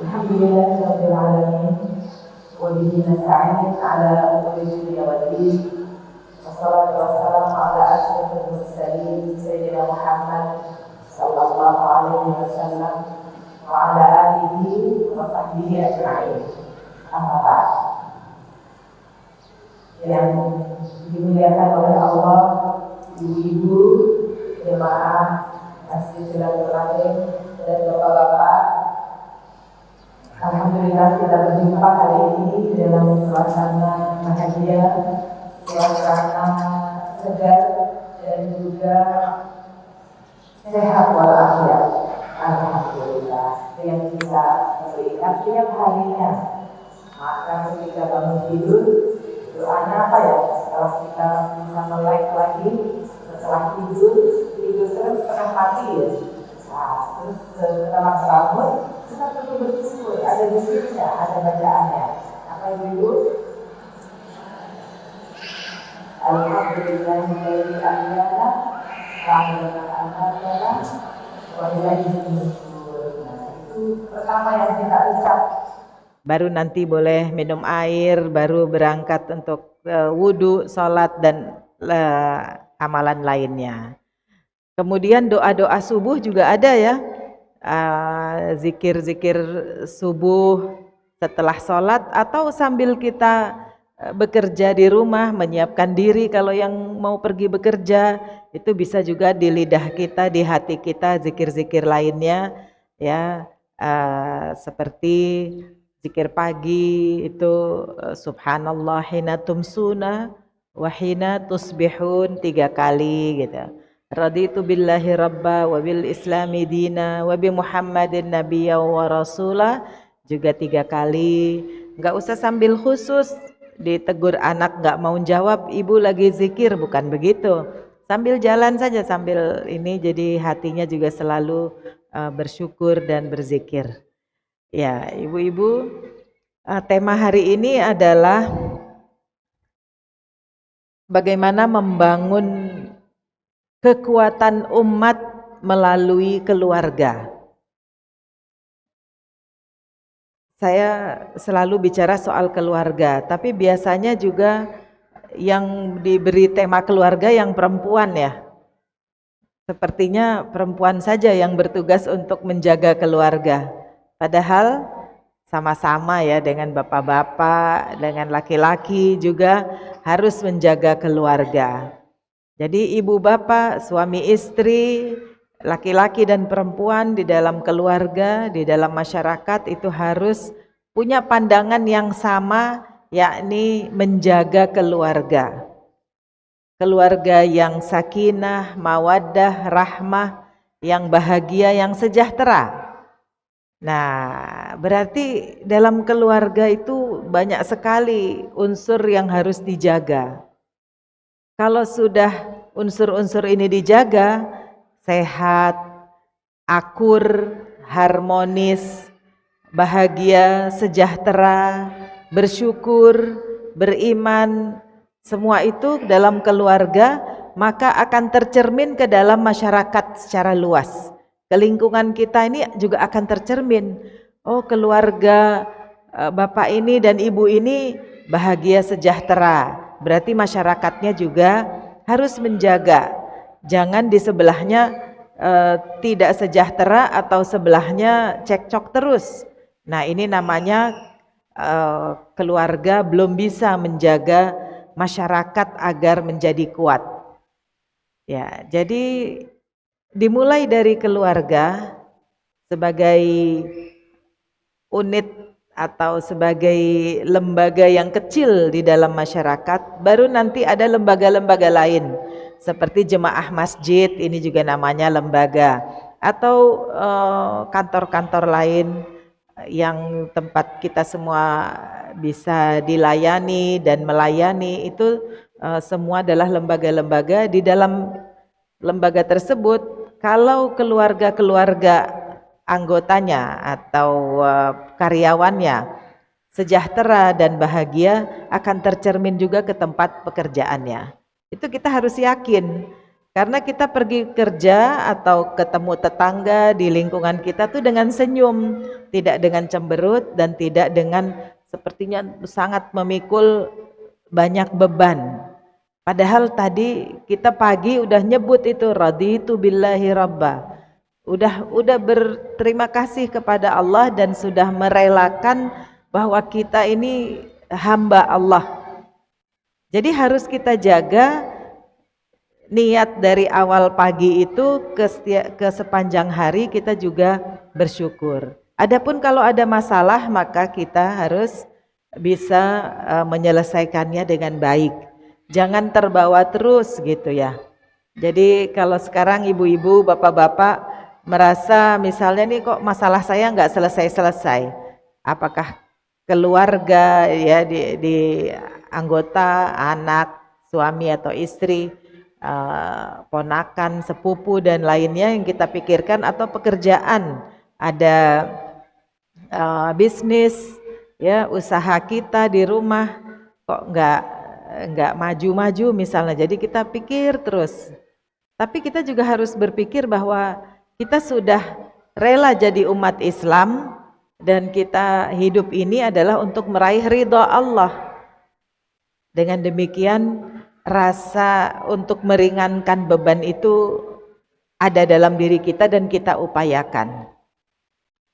Alhamdulillahirabbil alamin wa bihi nasta'in ala umuri dunya waddin. Wassalatu wassalamu ala asyrofil mursalin sayyidina Muhammad sallallahu alaihi wasallam wa ala alihi wa sahbihi ajma'in. Amma ba'd. Yang dimuliakan oleh Allah, ibu-ibu, jemaah Masjid Silaturahim dan bapak-bapak, alhamdulillah kita berjumpa hari ini dalam suasana bahagia, suasana segar dan juga sehat walafiat. Alhamdulillah yang kita berikan tiap harinya. Maka ketika bangun tidur, doanya apa ya? Setelah kita bisa melek lagi, setelah tidur terus setengah mati ya. Nah, terus setelah bangun kita perlu bersyukur, ada zikirnya, ada bacaannya. Apa itu? Alhamdulillahilladzi ahyana ba'da amatana wa ilaihi nusyur. Nah, itu pertama yang kita ucap. Baru nanti boleh minum air, baru berangkat untuk wudu, sholat dan amalan lainnya. Kemudian doa-doa subuh juga ada ya, zikir-zikir subuh setelah sholat atau sambil kita bekerja di rumah, menyiapkan diri kalau yang mau pergi bekerja, itu bisa juga di lidah kita, di hati kita zikir-zikir lainnya ya, seperti zikir pagi itu subhanallah hina tumsuna wa hina tusbihun 3 kali gitu. Raditu billahi rabba wa bil islami dina wa bi muhammadin nabiyya wa rasula juga 3 kali. Enggak usah sambil khusus ditegur anak enggak mau jawab, ibu lagi zikir, bukan begitu. Sambil jalan saja, sambil ini, jadi hatinya juga selalu bersyukur dan berzikir. Ya, ibu-ibu, tema hari ini adalah bagaimana membangun kekuatan umat melalui keluarga. Saya selalu bicara soal keluarga, tapi biasanya juga yang diberi tema keluarga yang perempuan ya. Sepertinya perempuan saja yang bertugas untuk menjaga keluarga. Padahal sama-sama ya, dengan bapak-bapak, dengan laki-laki juga harus menjaga keluarga. Jadi ibu bapak, suami istri, laki-laki dan perempuan di dalam keluarga, di dalam masyarakat itu harus punya pandangan yang sama, yakni menjaga keluarga. Keluarga yang sakinah, mawaddah, rahmah, yang bahagia, yang sejahtera. Nah, berarti dalam keluarga itu banyak sekali unsur yang harus dijaga. Kalau sudah unsur-unsur ini dijaga, sehat, akur, harmonis, bahagia, sejahtera, bersyukur, beriman, semua itu dalam keluarga, maka akan tercermin ke dalam masyarakat secara luas. Ke lingkungan kita ini juga akan tercermin. Oh, keluarga bapak ini dan ibu ini bahagia, sejahtera. Berarti masyarakatnya juga harus menjaga. Jangan di sebelahnya tidak sejahtera atau sebelahnya cekcok terus. Nah, ini namanya keluarga belum bisa menjaga masyarakat agar menjadi kuat. Ya, jadi dimulai dari keluarga sebagai unit atau sebagai lembaga yang kecil di dalam masyarakat, baru nanti ada lembaga-lembaga lain seperti jemaah masjid, ini juga namanya lembaga, atau kantor-kantor lain yang tempat kita semua bisa dilayani dan melayani, itu semua adalah lembaga-lembaga. Di dalam lembaga tersebut, kalau keluarga-keluarga anggotanya atau karyawannya sejahtera dan bahagia, akan tercermin juga ke tempat pekerjaannya. Itu kita harus yakin, karena kita pergi kerja atau ketemu tetangga di lingkungan kita tuh dengan senyum, tidak dengan cemberut dan tidak dengan sepertinya sangat memikul banyak beban. Padahal tadi kita pagi udah nyebut itu raditu billahi rabba. Udah berterima kasih kepada Allah dan sudah merelakan bahwa kita ini hamba Allah. Jadi harus kita jaga niat dari awal pagi itu ke sepanjang hari kita juga bersyukur. Adapun kalau ada masalah maka kita harus bisa menyelesaikannya dengan baik. Jangan terbawa terus gitu ya. Jadi kalau sekarang ibu-ibu, bapak-bapak merasa misalnya nih kok masalah saya nggak selesai-selesai. Apakah keluarga ya di anggota, anak, suami atau istri, ponakan, sepupu dan lainnya yang kita pikirkan, atau pekerjaan, ada bisnis ya, usaha kita di rumah kok nggak maju-maju misalnya. Jadi kita pikir terus. Tapi kita juga harus berpikir bahwa kita sudah rela jadi umat Islam dan kita hidup ini adalah untuk meraih ridha Allah. Dengan demikian rasa untuk meringankan beban itu ada dalam diri kita dan kita upayakan.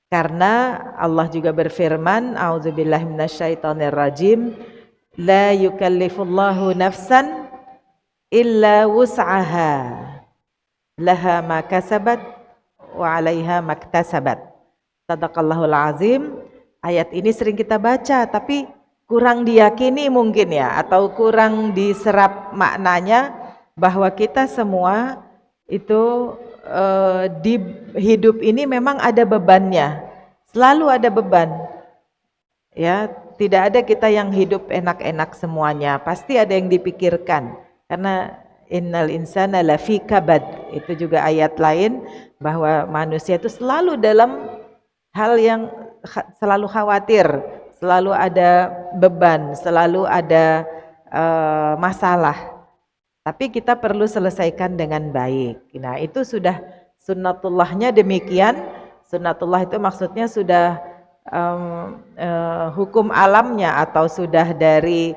Karena Allah juga berfirman, a'udzubillahi minasyaitonirrajim, la yukallifullahu nafsan illa wus'aha laha ma kasabat wa 'alaiha maktasabat. Shadaqallahul azim. Ayat ini sering kita baca tapi kurang diyakini mungkin ya, atau kurang diserap maknanya bahwa kita semua itu di hidup ini memang ada bebannya. Selalu ada beban. Ya, tidak ada kita yang hidup enak-enak semuanya. Pasti ada yang dipikirkan. Karena innal insana lafi kabad. Itu juga ayat lain bahwa manusia itu selalu dalam hal yang selalu khawatir, selalu ada beban, selalu ada masalah. Tapi kita perlu selesaikan dengan baik. Nah, itu sudah sunnatullahnya demikian. Sunnatullah itu maksudnya sudah hukum alamnya atau sudah dari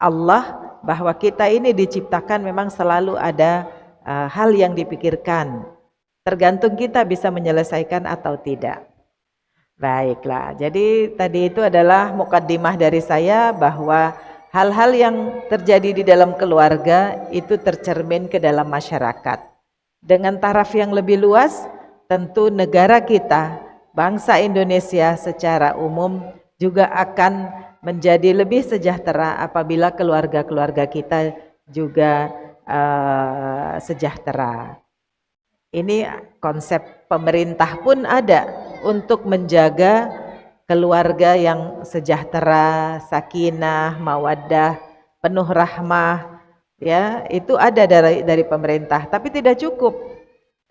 Allah bahwa kita ini diciptakan memang selalu ada hal yang dipikirkan. Tergantung kita bisa menyelesaikan atau tidak. Baiklah, jadi tadi itu adalah mukaddimah dari saya bahwa hal-hal yang terjadi di dalam keluarga itu tercermin ke dalam masyarakat. Dengan taraf yang lebih luas, tentu negara kita, bangsa Indonesia secara umum juga akan menjadi lebih sejahtera apabila keluarga-keluarga kita juga sejahtera. Ini konsep pemerintah pun ada untuk menjaga keluarga yang sejahtera, sakinah, mawaddah, penuh rahmah, ya, itu ada dari pemerintah. Tapi tidak cukup,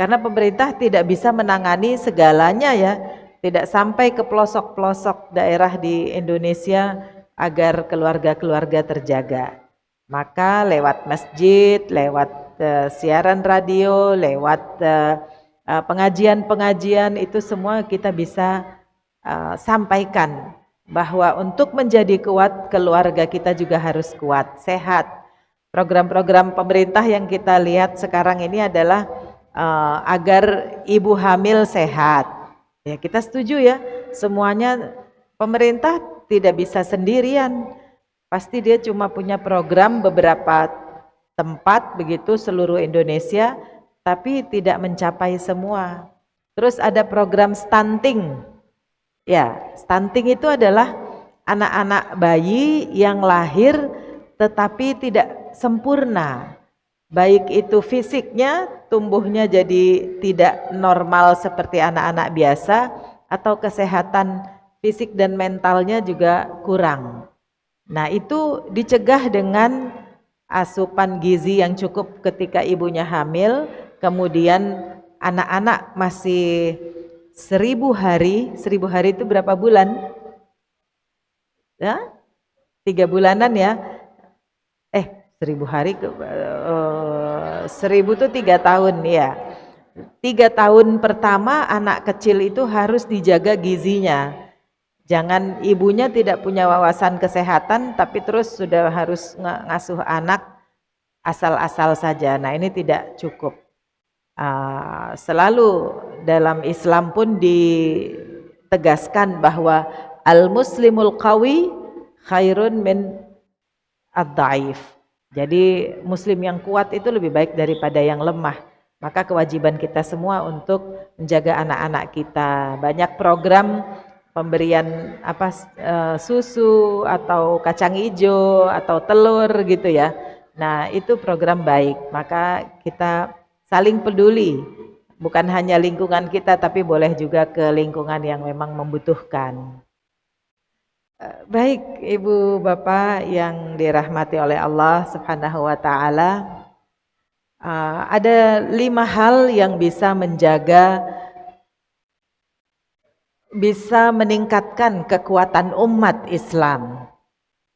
karena pemerintah tidak bisa menangani segalanya ya, tidak sampai ke pelosok-pelosok daerah di Indonesia agar keluarga-keluarga terjaga. Maka lewat masjid, lewat siaran radio, lewat pengajian-pengajian itu semua kita bisa sampaikan bahwa untuk menjadi kuat keluarga kita juga harus kuat, sehat. Program-program pemerintah yang kita lihat sekarang ini adalah agar ibu hamil sehat. Ya, kita setuju ya, semuanya pemerintah tidak bisa sendirian. Pasti dia cuma punya program beberapa tempat begitu seluruh Indonesia, tapi tidak mencapai semua. Terus ada program stunting. Ya, stunting itu adalah anak-anak bayi yang lahir tetapi tidak sempurna. Baik itu fisiknya, tumbuhnya jadi tidak normal seperti anak-anak biasa, atau kesehatan fisik dan mentalnya juga kurang. Nah, itu dicegah dengan asupan gizi yang cukup ketika ibunya hamil. Kemudian anak-anak masih 1000 hari, 1000 hari itu berapa bulan? Ya? 3 bulanan ya. 1000 hari 1000 itu 3 tahun ya. 3 tahun pertama anak kecil itu harus dijaga gizinya. Jangan ibunya tidak punya wawasan kesehatan tapi terus sudah harus ngasuh anak asal-asal saja. Nah, ini tidak cukup. Selalu dalam Islam pun ditegaskan bahwa al-muslimul qawi khairun min ad-dhaif. Jadi muslim yang kuat itu lebih baik daripada yang lemah. Maka kewajiban kita semua untuk menjaga anak-anak kita. Banyak program pemberian susu atau kacang hijau atau telur gitu ya. Nah, itu program baik. Maka kita saling peduli. Bukan hanya lingkungan kita tapi boleh juga ke lingkungan yang memang membutuhkan. Baik Ibu Bapak yang dirahmati oleh Allah Subhanahu wa taala. Ada 5 hal yang bisa meningkatkan kekuatan umat Islam.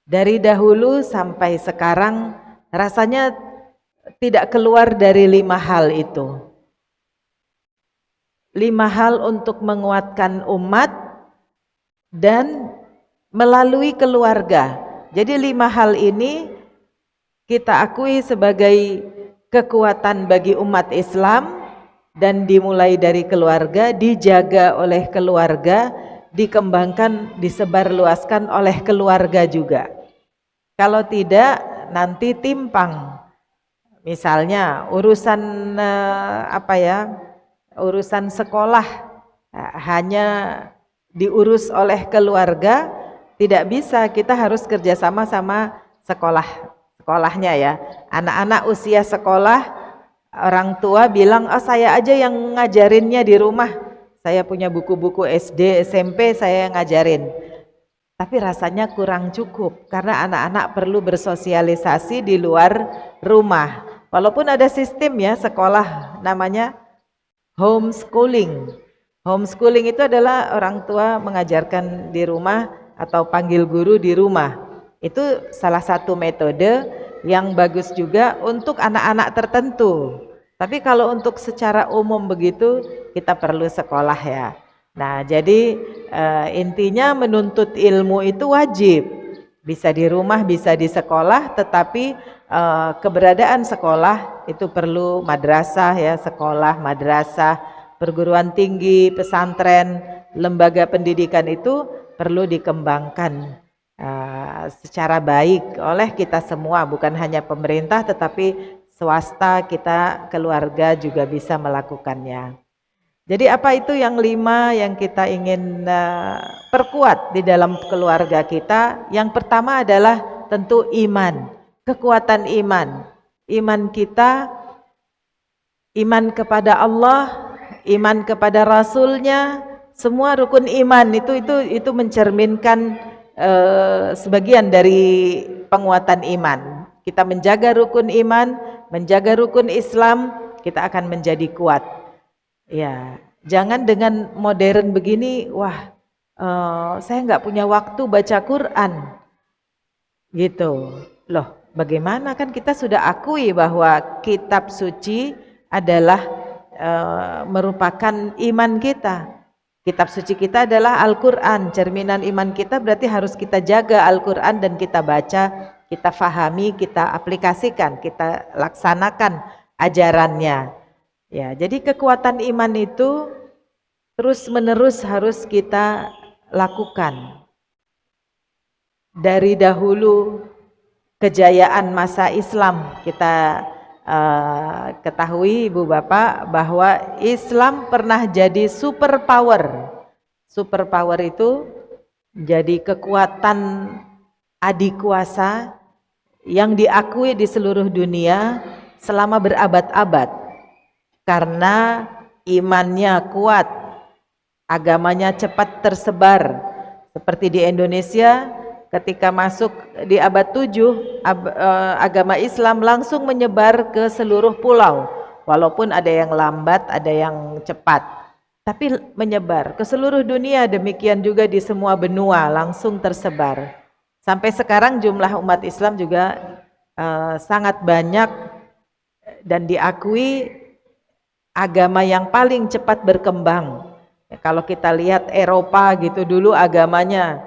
Dari dahulu sampai sekarang rasanya tidak keluar dari 5 hal itu. 5 hal untuk menguatkan umat dan melalui keluarga. Jadi 5 hal ini kita akui sebagai kekuatan bagi umat Islam dan dimulai dari keluarga, dijaga oleh keluarga, dikembangkan, disebarluaskan oleh keluarga juga. Kalau tidak nanti timpang. Misalnya urusan urusan sekolah hanya diurus oleh keluarga, tidak bisa, kita harus kerjasama sama sekolahnya ya. Anak-anak usia sekolah, orang tua bilang, saya aja yang ngajarinnya di rumah, saya punya buku-buku SD, SMP, saya yang ngajarin. Tapi rasanya kurang cukup, karena anak-anak perlu bersosialisasi di luar rumah. Walaupun ada sistem ya sekolah, namanya homeschooling. Homeschooling itu adalah orang tua mengajarkan di rumah atau panggil guru di rumah. Itu salah satu metode yang bagus juga untuk anak-anak tertentu. Tapi kalau untuk secara umum begitu, kita perlu sekolah ya. Nah, jadi intinya menuntut ilmu itu wajib. Bisa di rumah, bisa di sekolah, tetapi keberadaan sekolah itu perlu madrasah ya, sekolah, madrasah, perguruan tinggi, pesantren, lembaga pendidikan itu perlu dikembangkan secara baik oleh kita semua, bukan hanya pemerintah tetapi swasta, kita keluarga juga bisa melakukannya. Jadi apa itu yang 5 yang kita ingin perkuat di dalam keluarga kita? Yang pertama adalah tentu iman, kekuatan iman. Iman kita, iman kepada Allah, iman kepada Rasulnya, semua rukun iman itu mencerminkan sebagian dari penguatan iman. Kita menjaga rukun iman, menjaga rukun Islam, kita akan menjadi kuat. Ya, jangan dengan modern begini, saya nggak punya waktu baca Quran, gitu. Loh, bagaimana, kan kita sudah akui bahwa kitab suci adalah merupakan iman kita. Kitab suci kita adalah Al-Quran, cerminan iman kita, berarti harus kita jaga Al-Quran dan kita baca, kita fahami, kita aplikasikan, kita laksanakan ajarannya. Ya, jadi kekuatan iman itu terus menerus harus kita lakukan. Dari dahulu kejayaan masa Islam kita ketahui Ibu Bapak bahwa Islam pernah jadi super power. Super power itu jadi kekuatan adikuasa yang diakui di seluruh dunia selama berabad-abad karena imannya kuat, agamanya cepat tersebar. Seperti di Indonesia ketika masuk di abad 7, agama Islam langsung menyebar ke seluruh pulau. Walaupun ada yang lambat, ada yang cepat, tapi menyebar ke seluruh dunia. Demikian juga di semua benua langsung tersebar. Sampai sekarang jumlah umat Islam juga sangat banyak dan diakui agama yang paling cepat berkembang. Kalau kita lihat Eropa gitu, dulu agamanya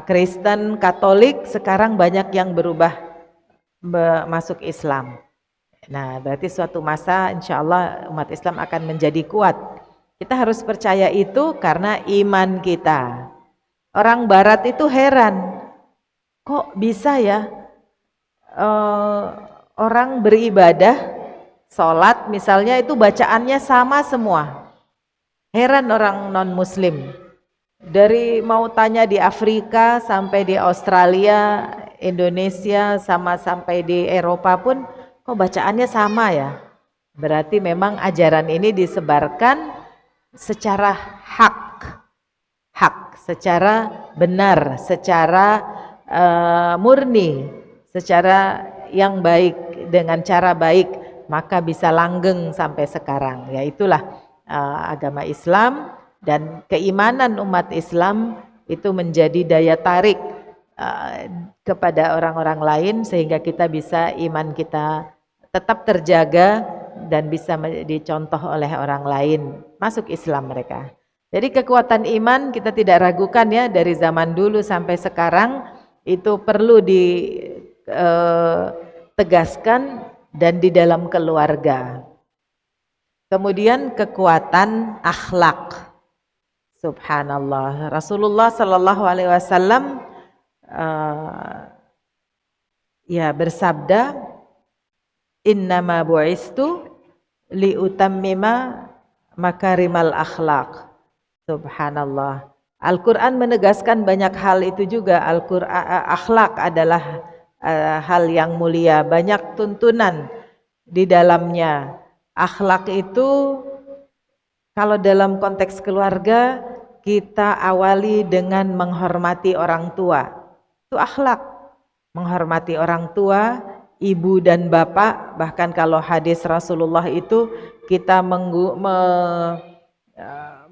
Kristen, Katolik, sekarang banyak yang berubah masuk Islam. Nah, berarti suatu masa insya Allah umat Islam akan menjadi kuat. Kita harus percaya itu karena iman kita. Orang Barat itu heran, kok bisa ya orang beribadah, sholat misalnya itu bacaannya sama semua. Heran orang non-muslim. Dari mau tanya di Afrika sampai di Australia, Indonesia, sama sampai di Eropa pun kok bacaannya sama ya. Berarti memang ajaran ini disebarkan secara hak, secara benar, secara murni, secara yang baik, dengan cara baik, maka bisa langgeng sampai sekarang. Ya itulah agama Islam. Dan keimanan umat Islam itu menjadi daya tarik kepada orang-orang lain sehingga kita bisa, iman kita tetap terjaga dan bisa dicontoh oleh orang lain, masuk Islam mereka. Jadi kekuatan iman kita tidak ragukan ya, dari zaman dulu sampai sekarang itu perlu ditegaskan dan di dalam keluarga. Kemudian kekuatan akhlak. Subhanallah, Rasulullah Sallallahu Alaihi Wasallam ya bersabda, innama bu'istu liutammima makarimal akhlak. Subhanallah. Al-Quran menegaskan banyak hal itu juga. Akhlak adalah hal yang mulia, banyak tuntunan di dalamnya. Akhlak itu kalau dalam konteks keluarga, kita awali dengan menghormati orang tua. Itu akhlak. Menghormati orang tua, ibu dan bapak. Bahkan kalau hadis Rasulullah itu kita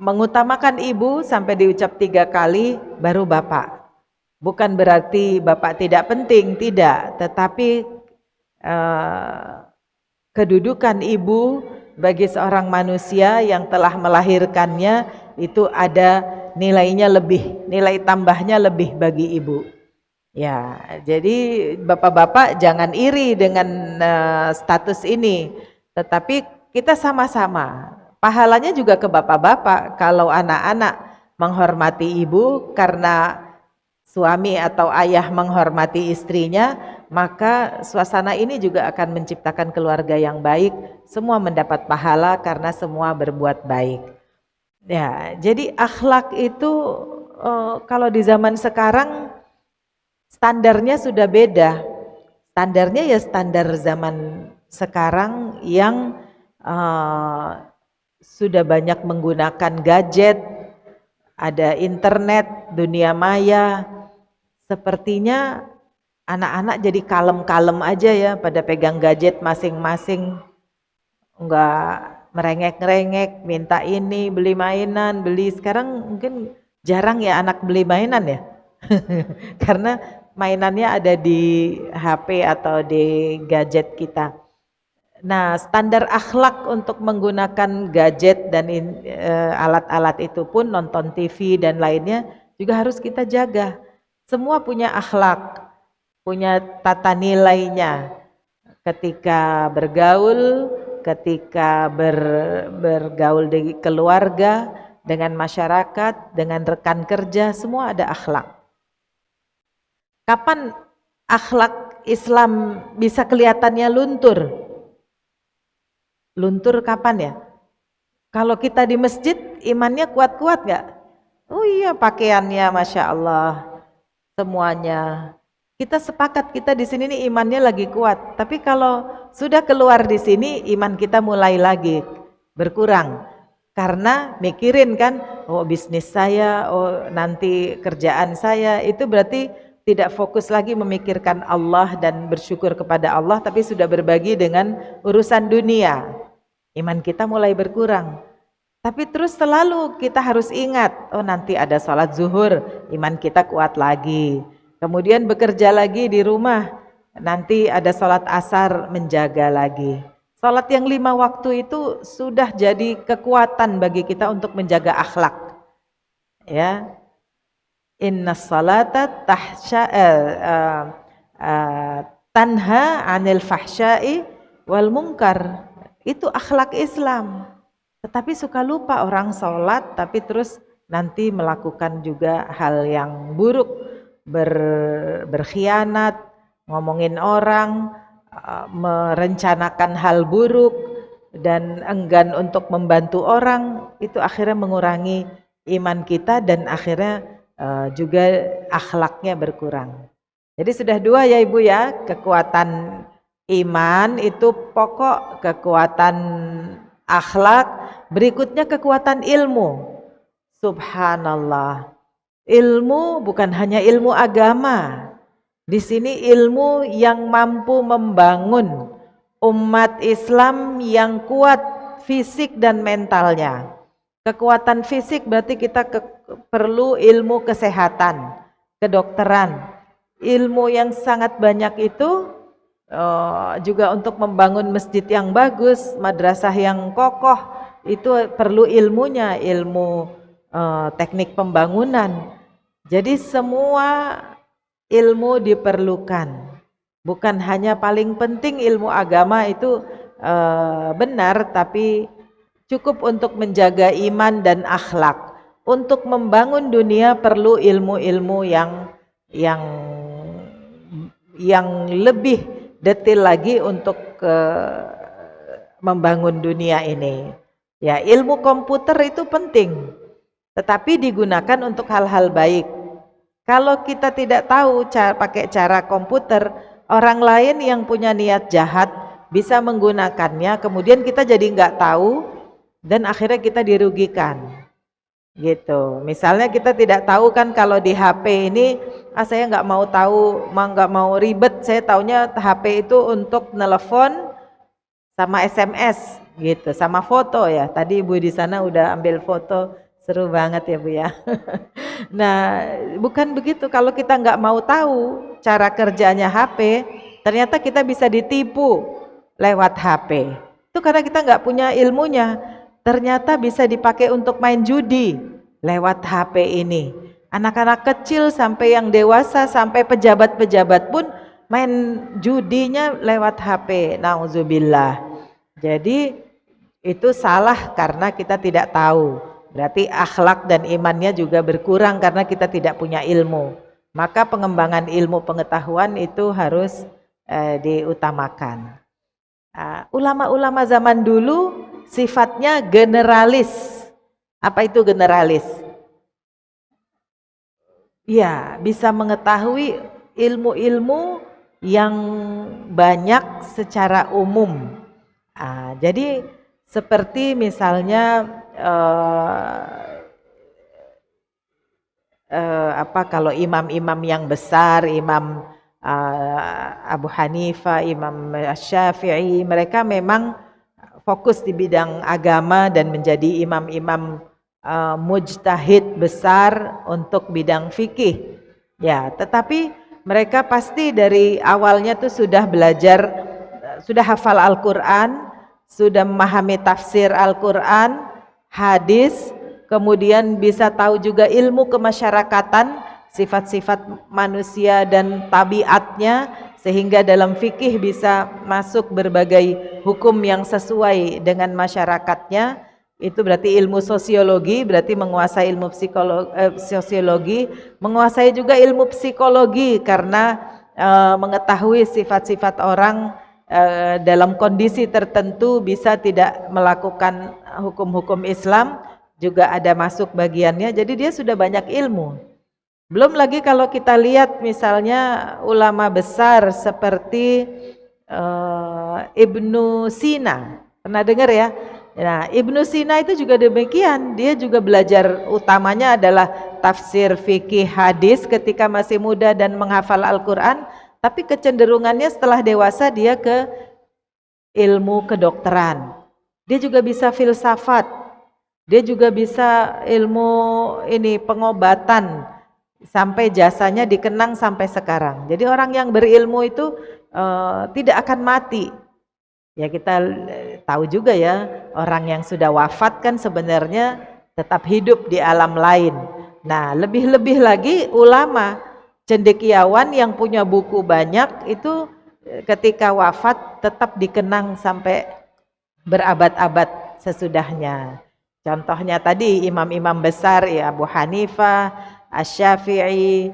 mengutamakan ibu sampai diucap 3 kali, baru bapak. Bukan berarti bapak tidak penting, tidak. Tetapi kedudukan ibu bagi seorang manusia yang telah melahirkannya itu ada nilainya lebih, nilai tambahnya lebih bagi ibu. Ya, jadi bapak-bapak jangan iri dengan status ini, tetapi kita sama-sama. Pahalanya juga ke bapak-bapak kalau anak-anak menghormati ibu karena suami atau ayah menghormati istrinya, maka suasana ini juga akan menciptakan keluarga yang baik, semua mendapat pahala karena semua berbuat baik. Ya, jadi akhlak itu kalau di zaman sekarang standarnya sudah beda. Standarnya ya standar zaman sekarang yang sudah banyak menggunakan gadget, ada internet, dunia maya. Sepertinya anak-anak jadi kalem-kalem aja ya, pada pegang gadget masing-masing, enggak merengek-rengek, minta ini, beli mainan, beli. Sekarang mungkin jarang ya anak beli mainan ya, karena mainannya ada di HP atau di gadget kita. Nah, standar akhlak untuk menggunakan gadget dan alat-alat itu pun, nonton TV dan lainnya juga harus kita jaga. Semua punya akhlak, punya tata nilainya ketika bergaul, ketika bergaul di keluarga, dengan masyarakat, dengan rekan kerja, semua ada akhlak. Kapan akhlak Islam bisa kelihatannya luntur? Luntur kapan ya? Kalau kita di masjid imannya kuat-kuat gak? Oh iya, pakaiannya Masya Allah, semuanya. Kita sepakat, kita di sini nih imannya lagi kuat. Tapi kalau sudah keluar di sini, iman kita mulai lagi berkurang. Karena mikirin kan, oh bisnis saya, oh nanti kerjaan saya, itu berarti tidak fokus lagi memikirkan Allah dan bersyukur kepada Allah, tapi sudah berbagi dengan urusan dunia. Iman kita mulai berkurang. Tapi terus selalu kita harus ingat, oh nanti ada sholat zuhur, iman kita kuat lagi. Kemudian bekerja lagi di rumah, nanti ada sholat asar, menjaga lagi. Salat yang 5 waktu itu sudah jadi kekuatan bagi kita untuk menjaga akhlak. Ya, inna salata tanha 'anil fahsya'i wal munkar. Itu akhlak Islam. Tetapi suka lupa orang sholat tapi terus nanti melakukan juga hal yang buruk, berkhianat, ngomongin orang, merencanakan hal buruk dan enggan untuk membantu orang. Itu akhirnya mengurangi iman kita dan akhirnya juga akhlaknya berkurang. Jadi sudah 2 ya Ibu ya, kekuatan iman itu pokok, kekuatan akhlak, berikutnya kekuatan ilmu. Subhanallah. Ilmu bukan hanya ilmu agama. Di sini ilmu yang mampu membangun umat Islam yang kuat fisik dan mentalnya. Kekuatan fisik berarti kita perlu ilmu kesehatan, kedokteran. Ilmu yang sangat banyak itu juga untuk membangun masjid yang bagus, madrasah yang kokoh, itu perlu ilmunya, ilmu teknik pembangunan. Jadi semua ilmu diperlukan. Bukan hanya paling penting ilmu agama itu benar, tapi cukup untuk menjaga iman dan akhlak. Untuk membangun dunia perlu ilmu-ilmu yang lebih detail lagi untuk membangun dunia ini. Ya, ilmu komputer itu penting, tetapi digunakan untuk hal-hal baik. Kalau kita tidak tahu pakai cara komputer, orang lain yang punya niat jahat bisa menggunakannya, kemudian kita jadi nggak tahu dan akhirnya kita dirugikan. Gitu. Misalnya kita tidak tahu kan kalau di HP ini, saya nggak mau tahu, nggak mau ribet, saya taunya HP itu untuk nelpon sama SMS gitu, sama foto ya. Tadi Ibu di sana udah ambil foto, seru banget ya Bu ya. Nah, bukan begitu. Kalau kita nggak mau tahu cara kerjanya HP, ternyata kita bisa ditipu lewat HP. Itu karena kita nggak punya ilmunya. Ternyata bisa dipakai untuk main judi lewat HP ini. Anak-anak kecil sampai yang dewasa, sampai pejabat-pejabat pun main judinya lewat HP. Nauzubillah. Jadi itu salah karena kita tidak tahu. Berarti akhlak dan imannya juga berkurang karena kita tidak punya ilmu. Maka pengembangan ilmu pengetahuan itu harus diutamakan. Ulama-ulama zaman dulu sifatnya generalis. Apa itu generalis? Ya, bisa mengetahui ilmu-ilmu yang banyak secara umum. Jadi seperti misalnya kalau imam-imam yang besar, Imam Abu Hanifah, Imam Syafi'i, mereka memang fokus di bidang agama dan menjadi imam-imam mujtahid besar untuk bidang fikih. Ya, tetapi mereka pasti dari awalnya tuh sudah belajar, sudah hafal Al-Quran, sudah memahami tafsir Al-Quran, hadis, kemudian bisa tahu juga ilmu kemasyarakatan, sifat-sifat manusia dan tabiatnya, sehingga dalam fikih bisa masuk berbagai hukum yang sesuai dengan masyarakatnya. Itu berarti ilmu sosiologi, berarti menguasai ilmu sosiologi, menguasai juga ilmu psikologi karena mengetahui sifat-sifat orang dalam kondisi tertentu bisa tidak melakukan hukum-hukum Islam, juga ada masuk bagiannya. Jadi dia sudah banyak ilmu. Belum lagi kalau kita lihat misalnya ulama besar seperti Ibnu Sina, pernah dengar ya? Nah, Ibnu Sina itu juga demikian, dia juga belajar utamanya adalah tafsir, fikih, hadis ketika masih muda dan menghafal Al-Quran, tapi kecenderungannya setelah dewasa dia ke ilmu kedokteran. Dia juga bisa filsafat, dia juga bisa ilmu pengobatan, sampai jasanya dikenang sampai sekarang. Jadi orang yang berilmu itu tidak akan mati. Ya kita tahu juga ya, orang yang sudah wafat kan sebenarnya tetap hidup di alam lain. Nah, lebih-lebih lagi ulama, cendekiawan yang punya buku banyak itu ketika wafat tetap dikenang sampai berabad-abad sesudahnya. Contohnya tadi imam-imam besar ya Abu Hanifah, Asy-Syafi'i,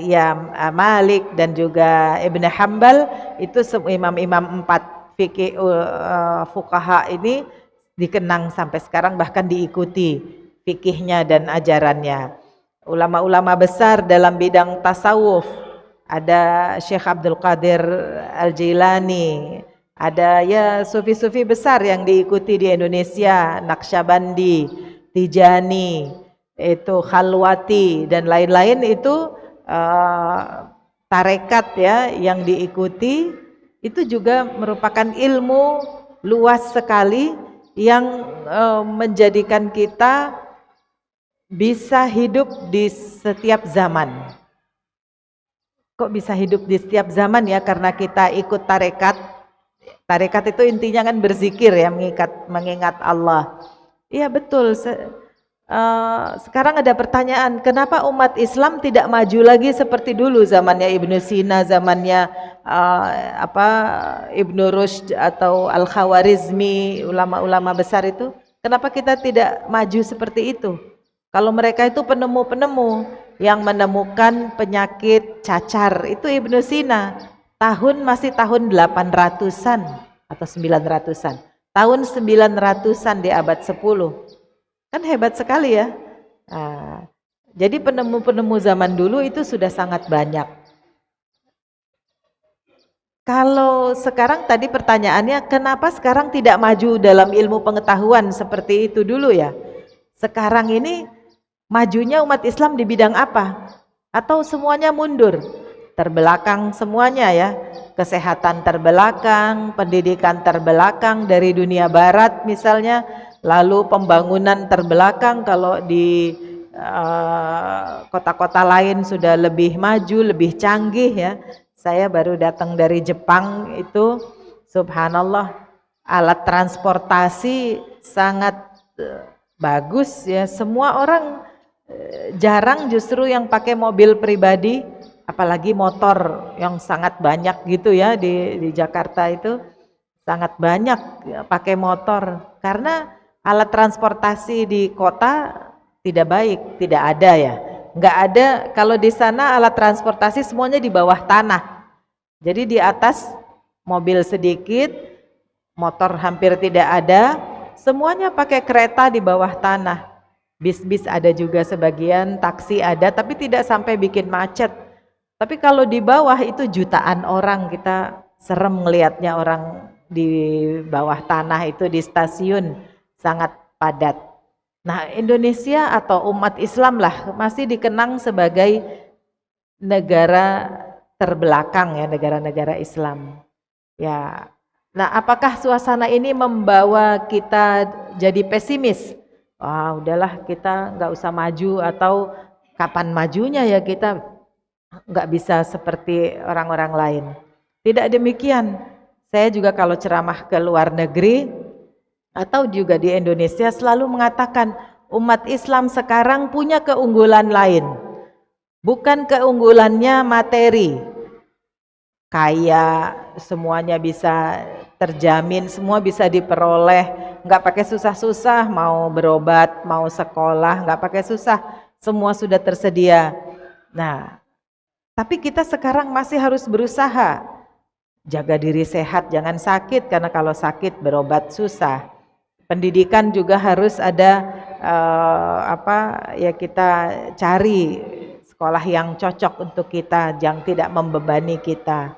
ya Malik dan juga Ibn Hanbal, itu imam-imam 4 fikih fuqaha ini dikenang sampai sekarang, bahkan diikuti fikihnya dan ajarannya. Ulama-ulama besar dalam bidang tasawuf ada Syekh Abdul Qadir Al-Jilani, ada ya sufi-sufi besar yang diikuti di Indonesia, Naqsyabandi, Tijani, itu Khalwati dan lain-lain, itu tarekat ya yang diikuti, itu juga merupakan ilmu luas sekali yang menjadikan kita bisa hidup di setiap zaman. Kok bisa hidup di setiap zaman ya? Karena kita ikut tarekat. Tarekat itu intinya kan berzikir ya, mengingat Allah. Iya betul. Sekarang ada pertanyaan, kenapa umat Islam tidak maju lagi seperti dulu zamannya Ibnu Sina, zamannya Ibnu Rushd atau Al-Khawarizmi, ulama-ulama besar itu? Kenapa kita tidak maju seperti itu? Kalau mereka itu penemu-penemu yang menemukan penyakit cacar, itu Ibnu Sina. Masih tahun 800-an atau 900-an. Tahun 900-an di abad 10. Kan hebat sekali ya. Nah, jadi penemu-penemu zaman dulu itu sudah sangat banyak. Kalau sekarang tadi pertanyaannya, kenapa sekarang tidak maju dalam ilmu pengetahuan seperti itu dulu ya? Sekarang ini majunya umat Islam di bidang apa? Atau semuanya mundur? Terbelakang semuanya ya. Kesehatan terbelakang, pendidikan terbelakang dari dunia barat misalnya, lalu pembangunan terbelakang. Kalau di kota-kota lain sudah lebih maju, lebih canggih ya. Saya baru datang dari Jepang, itu subhanallah alat transportasi sangat bagus ya. Semua orang jarang justru yang pakai mobil pribadi, apalagi motor yang sangat banyak gitu ya di Jakarta itu sangat banyak pakai motor, karena alat transportasi di kota tidak baik, tidak ada ya. Nggak ada, kalau di sana alat transportasi semuanya di bawah tanah. Jadi di atas mobil sedikit, motor hampir tidak ada, semuanya pakai kereta di bawah tanah. Bis-bis ada juga sebagian, taksi ada, tapi tidak sampai bikin macet. Tapi kalau di bawah itu jutaan orang, kita serem ngelihatnya orang di bawah tanah itu di stasiun, sangat padat. Nah, Indonesia atau umat Islam lah masih dikenang sebagai negara terbelakang ya, negara-negara Islam. Ya. Nah, apakah suasana ini membawa kita jadi pesimis? Wah, udahlah kita nggak usah maju, atau kapan majunya ya, kita nggak bisa seperti orang-orang lain. Tidak demikian. Saya juga kalau ceramah ke luar negeri atau juga di Indonesia selalu mengatakan umat Islam sekarang punya keunggulan lain. Bukan keunggulannya materi, kaya, semuanya bisa terjamin, semua bisa diperoleh, nggak pakai susah-susah, mau berobat, mau sekolah, nggak pakai susah, semua sudah tersedia. Nah, tapi kita sekarang masih harus berusaha jaga diri sehat, jangan sakit, karena kalau sakit berobat susah. Pendidikan juga harus ada ya kita cari sekolah yang cocok untuk kita, yang tidak membebani kita.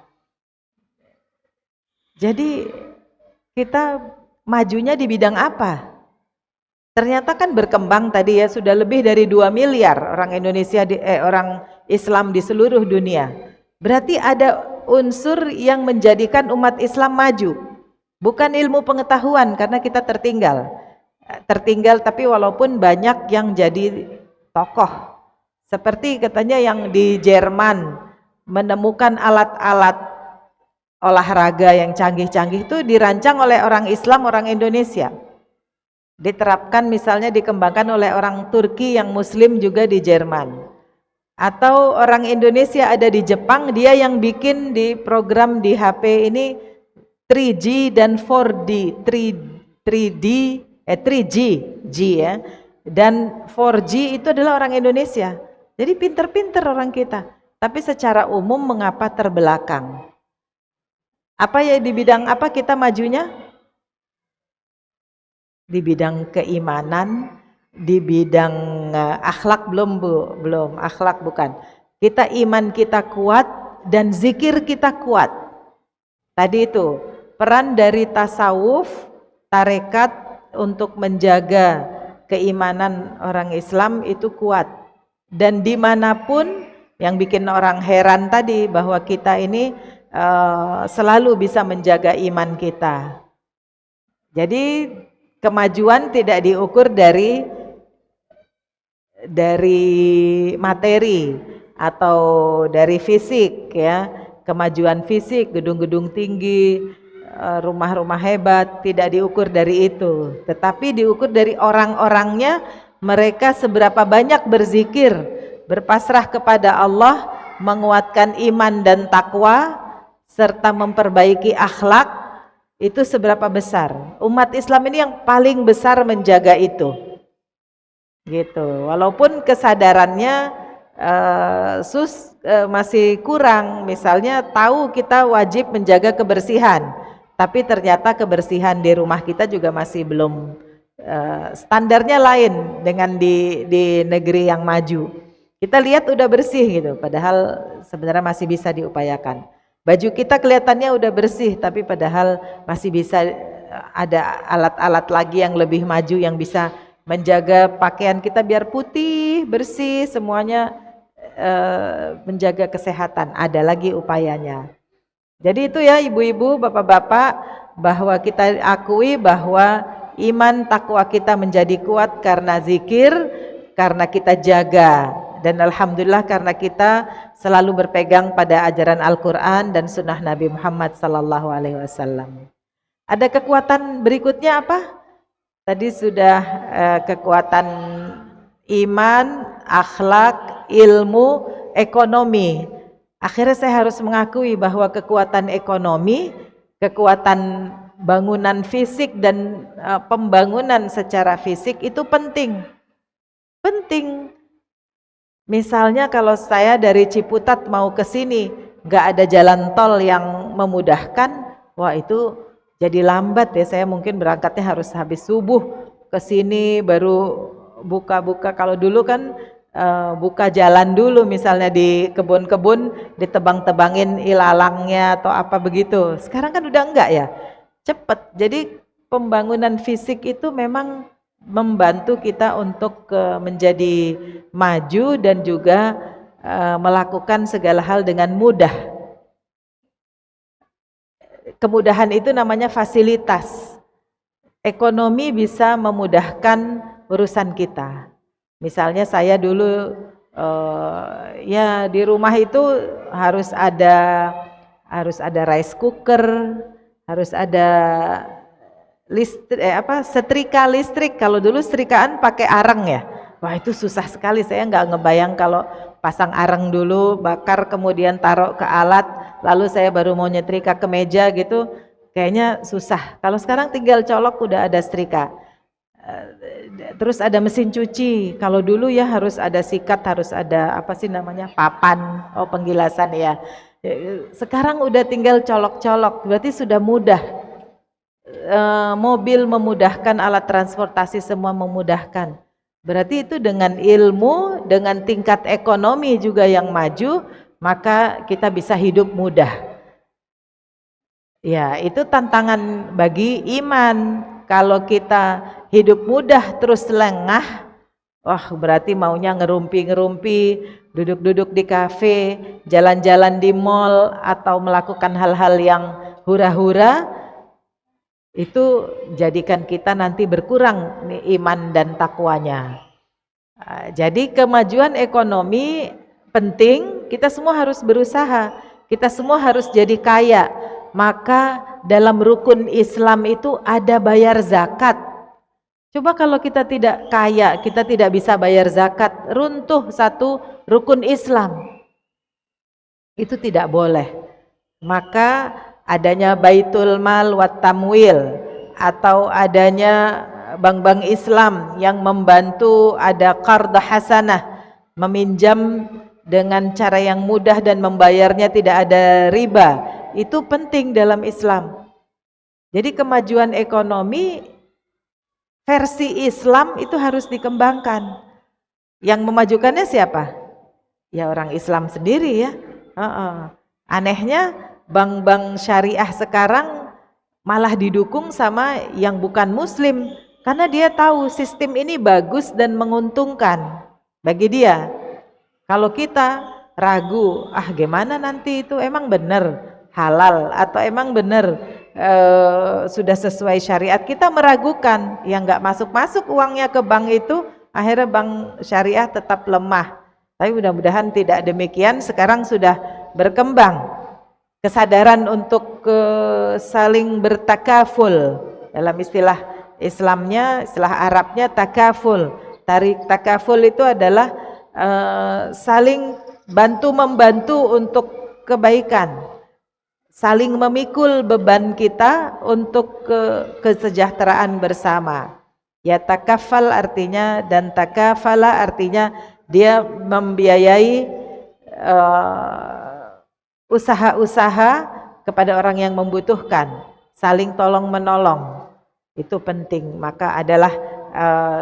Jadi kita majunya di bidang apa? Ternyata kan berkembang tadi ya, sudah lebih dari 2 miliar orang Indonesia orang Islam di seluruh dunia. Berarti ada unsur yang menjadikan umat Islam maju. Bukan ilmu pengetahuan, karena kita tertinggal. Tertinggal, tapi walaupun banyak yang jadi tokoh. Seperti katanya yang di Jerman menemukan alat-alat olahraga yang canggih-canggih itu dirancang oleh orang Islam, orang Indonesia. Diterapkan misalnya dikembangkan oleh orang Turki yang Muslim juga di Jerman. Atau orang Indonesia ada di Jepang, dia yang bikin di program di HP ini 3G dan 4D, 3G ya. Dan 4G itu adalah orang Indonesia. Jadi pinter-pinter orang kita. Tapi secara umum mengapa terbelakang? Apa ya, di bidang apa kita majunya? Di bidang keimanan, di bidang akhlak belum Bu, belum, akhlak bukan. Kita iman kita kuat dan zikir kita kuat. Tadi itu peran dari tasawuf, tarekat untuk menjaga keimanan orang Islam itu kuat. Dan dimanapun, yang bikin orang heran tadi bahwa kita ini selalu bisa menjaga iman kita. Jadi kemajuan tidak diukur dari materi atau dari fisik ya. Kemajuan fisik, gedung-gedung tinggi, rumah-rumah hebat, tidak diukur dari itu, tetapi diukur dari orang-orangnya, mereka seberapa banyak berzikir, berpasrah kepada Allah, menguatkan iman dan takwa, serta memperbaiki akhlak, itu seberapa besar. Umat Islam ini yang paling besar menjaga itu. Gitu. Walaupun kesadarannya masih kurang, misalnya tahu kita wajib menjaga kebersihan, tapi ternyata kebersihan di rumah kita juga masih belum, standarnya lain dengan di negeri yang maju. Kita lihat udah bersih gitu, padahal sebenarnya masih bisa diupayakan. Baju kita kelihatannya udah bersih, tapi padahal masih bisa ada alat-alat lagi yang lebih maju yang bisa menjaga pakaian kita biar putih, bersih, semuanya menjaga kesehatan. Ada lagi upayanya. Jadi itu ya ibu-ibu, bapak-bapak, bahwa kita akui bahwa iman takwa kita menjadi kuat karena zikir, karena kita jaga. Dan alhamdulillah karena kita selalu berpegang pada ajaran Al-Quran dan sunnah Nabi Muhammad SAW. Ada kekuatan berikutnya apa? Tadi sudah kekuatan iman, akhlak, ilmu, ekonomi. Akhirnya saya harus mengakui bahwa kekuatan ekonomi, kekuatan bangunan fisik dan pembangunan secara fisik itu penting. Penting. Misalnya kalau saya dari Ciputat mau ke sini, nggak ada jalan tol yang memudahkan, wah itu jadi lambat ya. Saya mungkin berangkatnya harus habis subuh ke sini baru buka-buka. Kalau dulu kan buka jalan dulu, misalnya di kebun-kebun ditebang-tebangin ilalangnya atau apa begitu. Sekarang kan udah enggak ya, cepet. Jadi pembangunan fisik itu memang membantu kita untuk menjadi maju dan juga melakukan segala hal dengan mudah. Kemudahan itu namanya fasilitas. Ekonomi bisa memudahkan urusan kita. Misalnya saya dulu ya di rumah itu harus ada rice cooker, harus ada setrika listrik. Kalau dulu setrikaan pakai arang ya, wah itu susah sekali. Saya nggak ngebayang kalau pasang arang dulu, bakar kemudian taruh ke alat, lalu saya baru mau nyetrika ke meja gitu, kayaknya susah. Kalau sekarang tinggal colok udah ada setrika. Terus ada mesin cuci. Kalau dulu ya harus ada sikat, harus ada apa sih namanya, papan, penggilasan ya. Sekarang udah tinggal colok-colok, berarti sudah mudah. Mobil memudahkan, alat transportasi semua memudahkan. Berarti itu dengan ilmu, dengan tingkat ekonomi juga yang maju, maka kita bisa hidup mudah. Ya, itu tantangan bagi iman. Kalau kita hidup mudah terus lengah, wah berarti maunya ngerumpi-ngerumpi, duduk-duduk di kafe, jalan-jalan di mall, atau melakukan hal-hal yang hura-hura, itu jadikan kita nanti berkurang nih iman dan takwanya. Jadi kemajuan ekonomi penting, kita semua harus berusaha, kita semua harus jadi kaya. maka dalam rukun Islam itu ada bayar zakat. Coba kalau kita tidak kaya, kita tidak bisa bayar zakat, runtuh satu rukun Islam. Itu tidak boleh. Maka adanya baitul mal wat tamwil, atau adanya bank-bank Islam yang membantu, ada qard hasanah, meminjam dengan cara yang mudah dan membayarnya tidak ada riba, itu penting dalam Islam. Jadi kemajuan ekonomi versi Islam itu harus dikembangkan. Yang memajukannya siapa? Ya orang Islam sendiri ya. Anehnya bank-bank syariah sekarang malah didukung sama yang bukan muslim, karena dia tahu sistem ini bagus dan menguntungkan bagi dia. Kalau kita ragu, gimana nanti itu emang benar halal atau emang benar sudah sesuai syariat, kita meragukan, yang nggak masuk uangnya ke bank itu, akhirnya bank syariah tetap lemah. Tapi mudah-mudahan tidak demikian. Sekarang sudah berkembang kesadaran untuk saling bertakaful. Dalam istilah Islamnya, istilah Arabnya takaful. Takaful itu adalah saling bantu-membantu untuk kebaikan, saling memikul beban kita untuk kesejahteraan bersama. Ya takafal artinya, dan takafala artinya dia membiayai usaha-usaha kepada orang yang membutuhkan, saling tolong-menolong. Itu penting. Maka adalah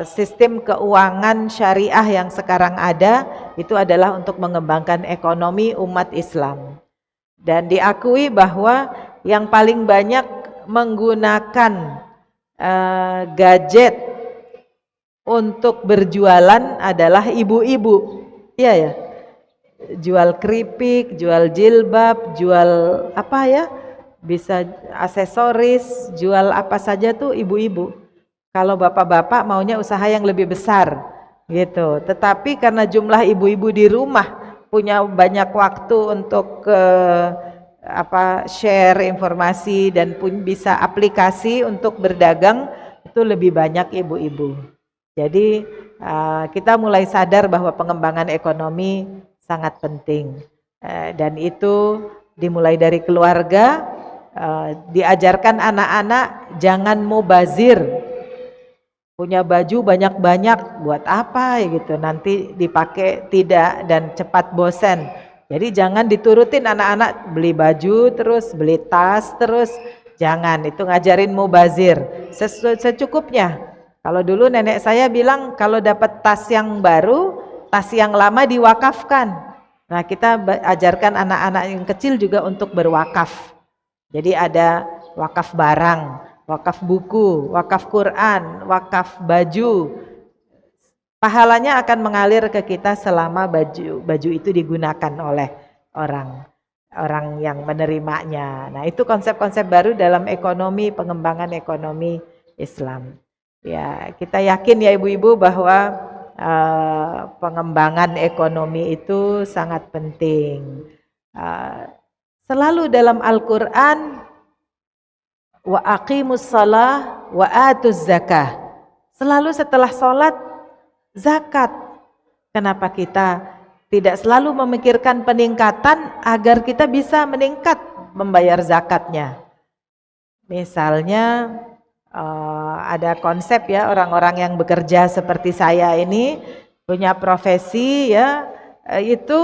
sistem keuangan syariah yang sekarang ada, itu adalah untuk mengembangkan ekonomi umat Islam. Dan diakui bahwa yang paling banyak menggunakan gadget untuk berjualan adalah ibu-ibu. Iya ya. Jual keripik, jual jilbab, jual apa ya? Bisa aksesoris, jual apa saja tuh ibu-ibu. Kalau bapak-bapak maunya usaha yang lebih besar gitu. Tetapi karena jumlah ibu-ibu di rumah punya banyak waktu untuk share informasi dan pun bisa aplikasi untuk berdagang, itu lebih banyak ibu-ibu. Jadi kita mulai sadar bahwa pengembangan ekonomi sangat penting, dan itu dimulai dari keluarga. Diajarkan anak-anak jangan mubazir, punya baju banyak-banyak buat apa gitu, nanti dipakai tidak dan cepat bosan. Jadi jangan diturutin anak-anak beli baju terus, beli tas terus, jangan. Itu ngajarin mubazir, secukupnya. Kalau dulu nenek saya bilang kalau dapat tas yang baru, tas yang lama diwakafkan. Nah, kita ajarkan anak-anak yang kecil juga untuk berwakaf. Jadi ada wakaf barang, wakaf buku, wakaf Quran, wakaf baju. Pahalanya akan mengalir ke kita selama baju itu digunakan oleh orang yang menerimanya. Nah, itu konsep-konsep baru dalam ekonomi, pengembangan ekonomi Islam. Ya, kita yakin ya ibu-ibu bahwa pengembangan ekonomi itu sangat penting. Selalu dalam Al-Quran, wa aqimus shalah wa atuz zakah. Selalu setelah sholat, zakat. Kenapa kita tidak selalu memikirkan peningkatan agar kita bisa meningkat membayar zakatnya? Misalnya ada konsep ya, orang-orang yang bekerja seperti saya ini punya profesi ya, itu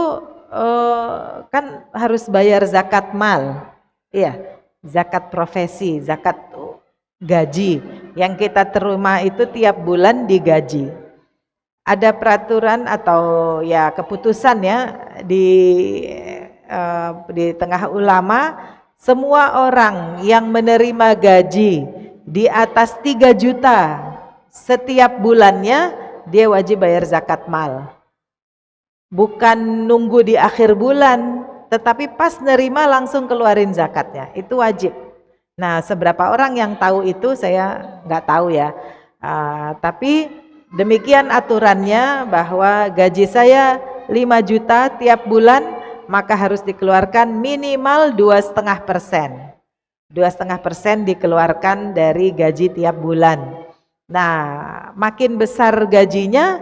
kan harus bayar zakat mal. Iya, zakat profesi, zakat gaji yang kita terima itu tiap bulan digaji. Ada peraturan atau ya keputusan ya di tengah ulama, semua orang yang menerima gaji di atas 3 juta setiap bulannya, dia wajib bayar zakat mal. Bukan nunggu di akhir bulan, tetapi pas nerima langsung keluarin zakatnya, itu wajib. Nah, seberapa orang yang tahu itu saya nggak tahu ya, tapi demikian aturannya, bahwa gaji saya 5 juta tiap bulan, maka harus dikeluarkan minimal 2,5%. 2,5% dikeluarkan dari gaji tiap bulan. Nah, makin besar gajinya,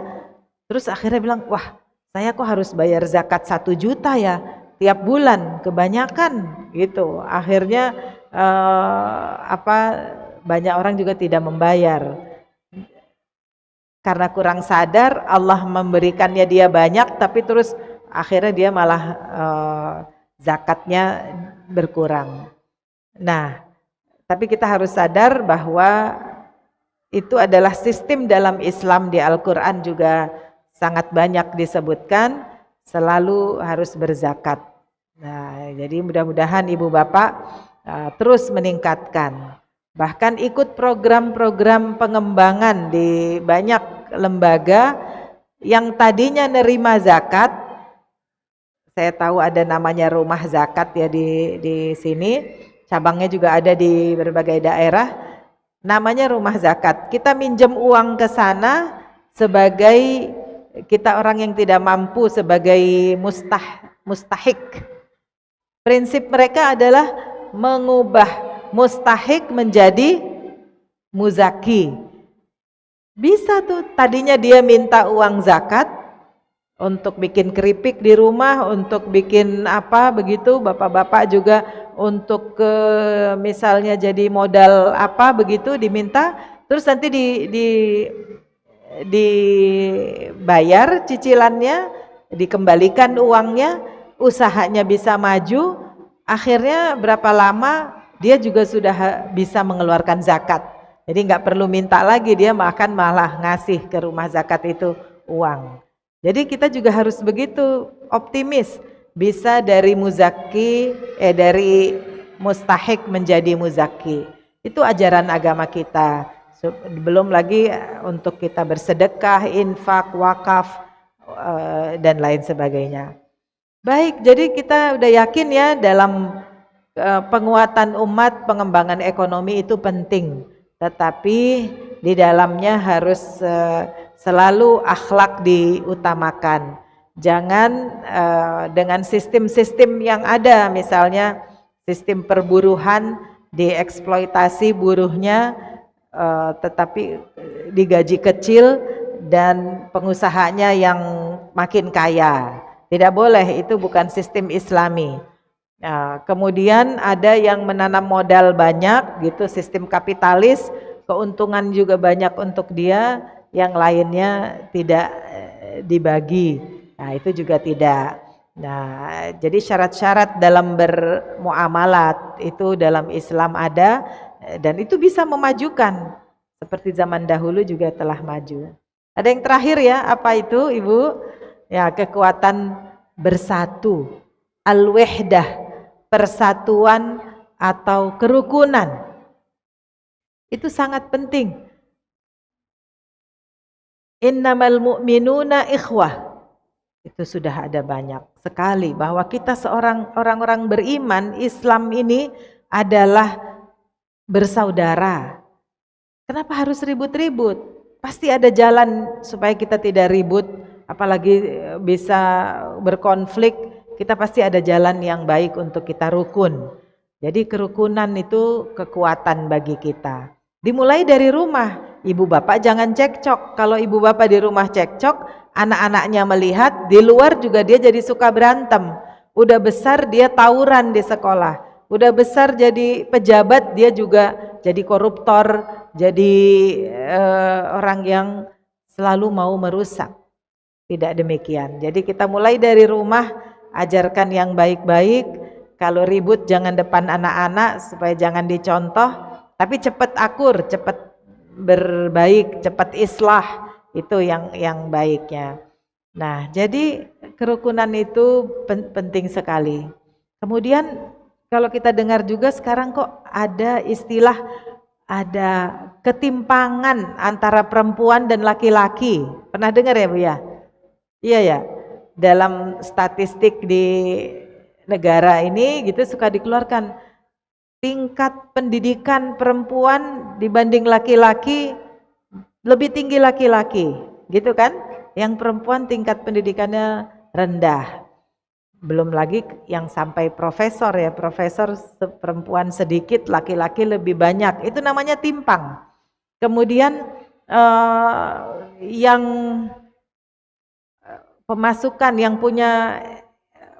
terus akhirnya bilang, wah saya kok harus bayar zakat 1 juta ya tiap bulan, kebanyakan gitu. Akhirnya banyak orang juga tidak membayar. Karena kurang sadar, Allah memberikannya dia banyak, tapi terus akhirnya dia malah zakatnya berkurang. Nah, tapi kita harus sadar bahwa itu adalah sistem dalam Islam. Di Al-Quran juga sangat banyak disebutkan, selalu harus berzakat. Nah, jadi mudah-mudahan ibu bapak terus meningkatkan. Bahkan ikut program-program pengembangan di banyak lembaga yang tadinya nerima zakat. Saya tahu ada namanya rumah zakat ya di sini, cabangnya juga ada di berbagai daerah. Namanya rumah zakat. Kita minjem uang ke sana sebagai kita orang yang tidak mampu, sebagai mustahik. Prinsip mereka adalah mengubah mustahik menjadi muzaki. Bisa tuh, tadinya dia minta uang zakat untuk bikin keripik di rumah, untuk bikin apa begitu, bapak-bapak juga untuk misalnya jadi modal apa begitu diminta, terus nanti dibayar cicilannya, dikembalikan uangnya, usahanya bisa maju, akhirnya berapa lama dia juga sudah bisa mengeluarkan zakat. Jadi nggak perlu minta lagi, dia akan malah ngasih ke rumah zakat itu uang. Jadi kita juga harus begitu optimis, bisa dari dari mustahik menjadi muzaki. Itu ajaran agama kita. Belum lagi untuk kita bersedekah, infak, wakaf, dan lain sebagainya. Baik, jadi kita udah yakin ya dalam penguatan umat, pengembangan ekonomi itu penting, tetapi di dalamnya harus selalu akhlak diutamakan. Jangan dengan sistem-sistem yang ada, misalnya sistem perburuhan, dieksploitasi buruhnya, tetapi digaji kecil dan pengusahanya yang makin kaya. Tidak boleh, itu bukan sistem Islami. Nah, kemudian ada yang menanam modal banyak gitu, sistem kapitalis, keuntungan juga banyak untuk dia, yang lainnya tidak dibagi. Nah, itu juga tidak. Nah, jadi syarat-syarat dalam bermuamalat itu dalam Islam ada, dan itu bisa memajukan seperti zaman dahulu juga telah maju. Ada yang terakhir ya, apa itu Ibu? Ya, kekuatan bersatu, al-wahdah, persatuan atau kerukunan. Itu sangat penting. Innamal mu'minuna ikhwah. Itu sudah ada banyak sekali bahwa kita orang-orang beriman Islam ini adalah bersaudara. Kenapa harus ribut-ribut? Pasti ada jalan supaya kita tidak ribut, apalagi bisa berkonflik. Kita pasti ada jalan yang baik untuk kita rukun. Jadi kerukunan itu kekuatan bagi kita. Dimulai dari rumah. Ibu bapak jangan cekcok. Kalau ibu bapak di rumah cekcok, anak-anaknya melihat, di luar juga dia jadi suka berantem. Udah besar dia tawuran di sekolah. Udah besar jadi pejabat, dia juga jadi koruptor, jadi orang yang selalu mau merusak. Tidak demikian. Jadi kita mulai dari rumah, ajarkan yang baik-baik. Kalau ribut jangan depan anak-anak supaya jangan dicontoh, tapi cepat akur, cepat berbaik, cepat islah, itu yang baiknya. Nah, jadi kerukunan itu penting sekali. Kemudian kalau kita dengar juga sekarang kok ada istilah, ada ketimpangan antara perempuan dan laki-laki. Pernah dengar ya Bu ya? Iya ya. Dalam statistik di negara ini gitu suka dikeluarkan tingkat pendidikan perempuan dibanding laki-laki lebih tinggi laki-laki, gitu kan? Yang perempuan tingkat pendidikannya rendah. belum lagi yang sampai profesor ya, profesor perempuan sedikit, laki-laki lebih banyak, itu namanya timpang. Kemudian yang pemasukan, yang punya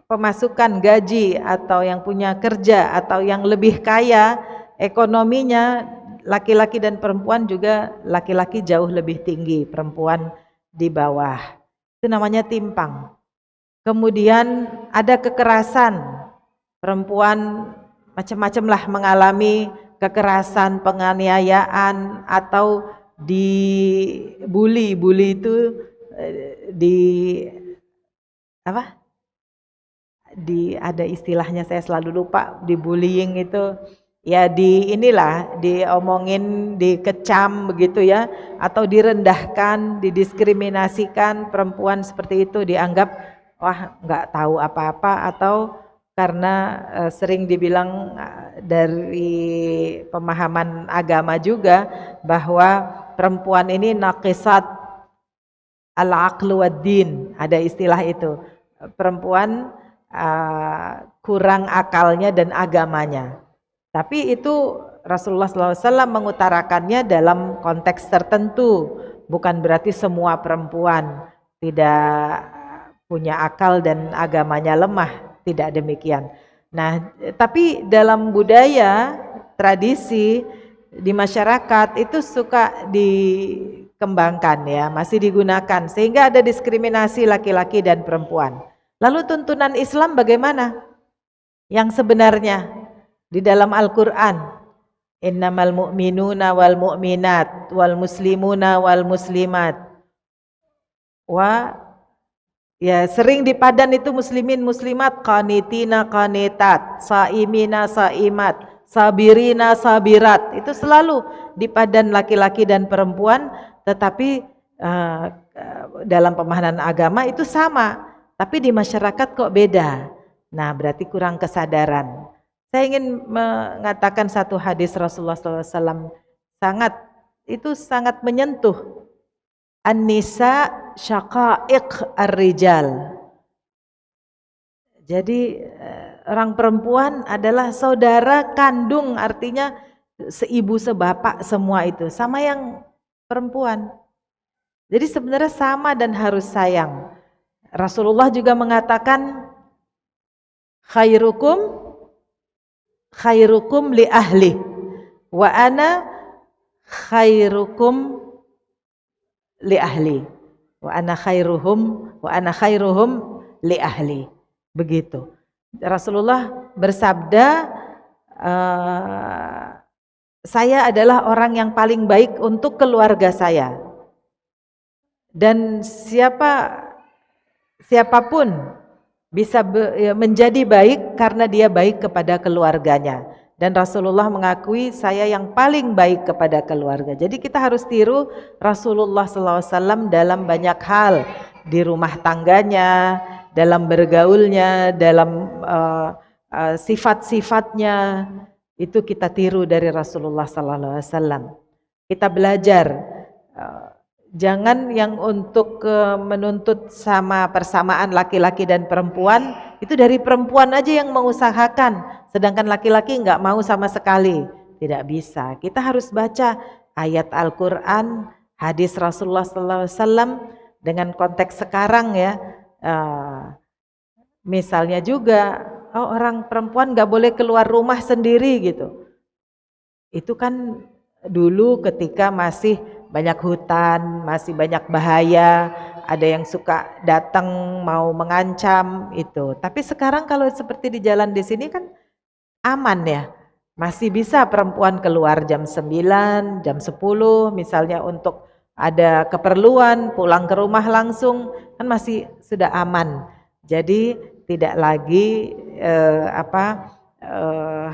pemasukan gaji atau yang punya kerja atau yang lebih kaya ekonominya, laki-laki dan perempuan juga, laki-laki jauh lebih tinggi, perempuan di bawah. Itu namanya timpang. Kemudian ada kekerasan, perempuan macam-macam lah mengalami kekerasan, penganiayaan atau dibully. Bully itu di apa? Ada istilahnya, saya selalu lupa. Di bullying itu ya diomongin, dikecam begitu ya, atau direndahkan, didiskriminasikan. Perempuan seperti itu dianggap wah nggak tahu apa-apa, atau karena sering dibilang dari pemahaman agama juga bahwa perempuan ini naqisat al-aqlu wad-din, ada istilah itu, perempuan kurang akalnya dan agamanya. Tapi itu Rasulullah SAW mengutarakannya dalam konteks tertentu, bukan berarti semua perempuan tidak punya akal dan agamanya lemah, tidak demikian. Nah, tapi dalam budaya, tradisi di masyarakat itu suka dikembangkan ya, masih digunakan, sehingga ada diskriminasi laki-laki dan perempuan. Lalu tuntunan Islam bagaimana? Yang sebenarnya di dalam Al-Quran, innamal mu'minuna wal mu'minat wal muslimuna wal muslimat, ya sering dipadan itu muslimin muslimat, qanitina qanitat, saimina saimat, sabirina sabirat, itu selalu dipadan laki-laki dan perempuan, tetapi dalam pemahaman agama itu sama. Tapi di masyarakat kok beda. Nah, berarti kurang kesadaran. Saya ingin mengatakan satu hadis Rasulullah SAW sangat menyentuh. An-nisa syaqaiq ar-rijal. Jadi orang perempuan adalah saudara kandung, artinya seibu sebapak semua itu, sama yang perempuan. Jadi sebenarnya sama dan harus sayang. Rasulullah juga mengatakan khairukum li ahli wa ana khairukum li ahli wa ana khairuhum li ahli. Begitu. Rasulullah bersabda, saya adalah orang yang paling baik untuk keluarga saya. Dan siapapun bisa menjadi baik karena dia baik kepada keluarganya. Dan Rasulullah mengakui saya yang paling baik kepada keluarga. Jadi kita harus tiru Rasulullah SAW dalam banyak hal, di rumah tangganya, dalam bergaulnya, dalam sifat-sifatnya, itu kita tiru dari Rasulullah SAW. Kita belajar. Jangan yang untuk menuntut sama persamaan laki-laki dan perempuan, itu dari perempuan aja yang mengusahakan, sedangkan laki-laki nggak mau sama sekali. Tidak bisa. Kita harus baca ayat Al-Quran, hadis Rasulullah SAW dengan konteks sekarang ya. Misalnya juga, orang perempuan nggak boleh keluar rumah sendiri gitu. Itu kan dulu ketika masih banyak hutan, masih banyak bahaya, ada yang suka datang mau mengancam itu. Tapi sekarang kalau seperti di jalan di sini kan aman ya. Masih bisa perempuan keluar jam 9, jam 10 misalnya untuk ada keperluan, pulang ke rumah langsung, kan masih sudah aman. Jadi tidak lagi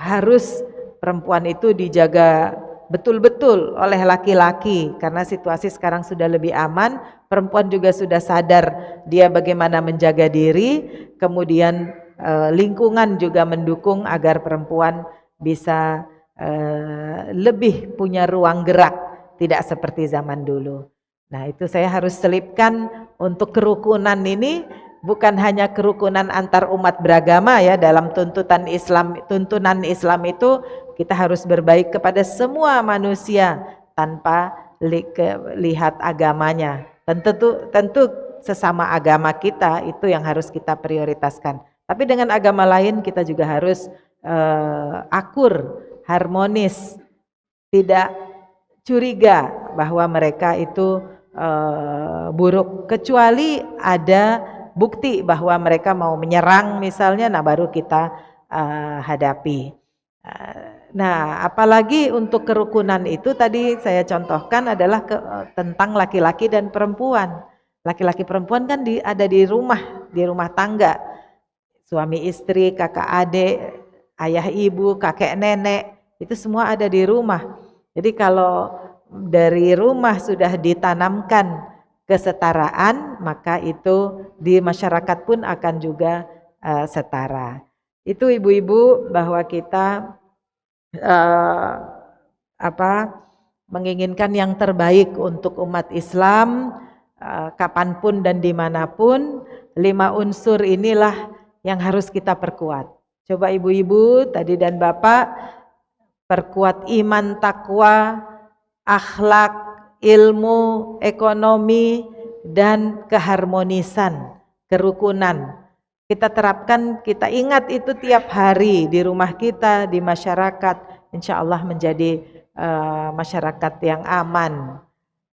harus perempuan itu dijaga betul-betul oleh laki-laki, karena situasi sekarang sudah lebih aman. Perempuan juga sudah sadar dia bagaimana menjaga diri, kemudian lingkungan juga mendukung agar perempuan bisa lebih punya ruang gerak, tidak seperti zaman dulu. Nah, itu saya harus selipkan untuk kerukunan ini bukan hanya kerukunan antar umat beragama ya, dalam tuntunan Islam itu kita harus berbaik kepada semua manusia tanpa lihat agamanya. Tentu sesama agama kita itu yang harus kita prioritaskan. Tapi dengan agama lain kita juga harus akur, harmonis, tidak curiga bahwa mereka itu buruk, kecuali ada bukti bahwa mereka mau menyerang misalnya, nah baru kita hadapi. Nah, apalagi untuk kerukunan itu tadi saya contohkan adalah tentang laki-laki dan perempuan. Laki-laki perempuan kan ada di rumah tangga. Suami istri, kakak adik, ayah ibu, kakek nenek, itu semua ada di rumah. Jadi kalau dari rumah sudah ditanamkan kesetaraan, maka itu di masyarakat pun akan juga setara. Itu ibu-ibu bahwa kita menginginkan yang terbaik untuk umat Islam kapanpun dan dimanapun. 5 unsur inilah yang harus kita perkuat. Coba ibu-ibu tadi dan bapak perkuat iman, takwa, akhlak, ilmu, ekonomi, dan keharmonisan, kerukunan. Kita terapkan, kita ingat itu tiap hari di rumah kita, di masyarakat. Insya Allah menjadi masyarakat yang aman.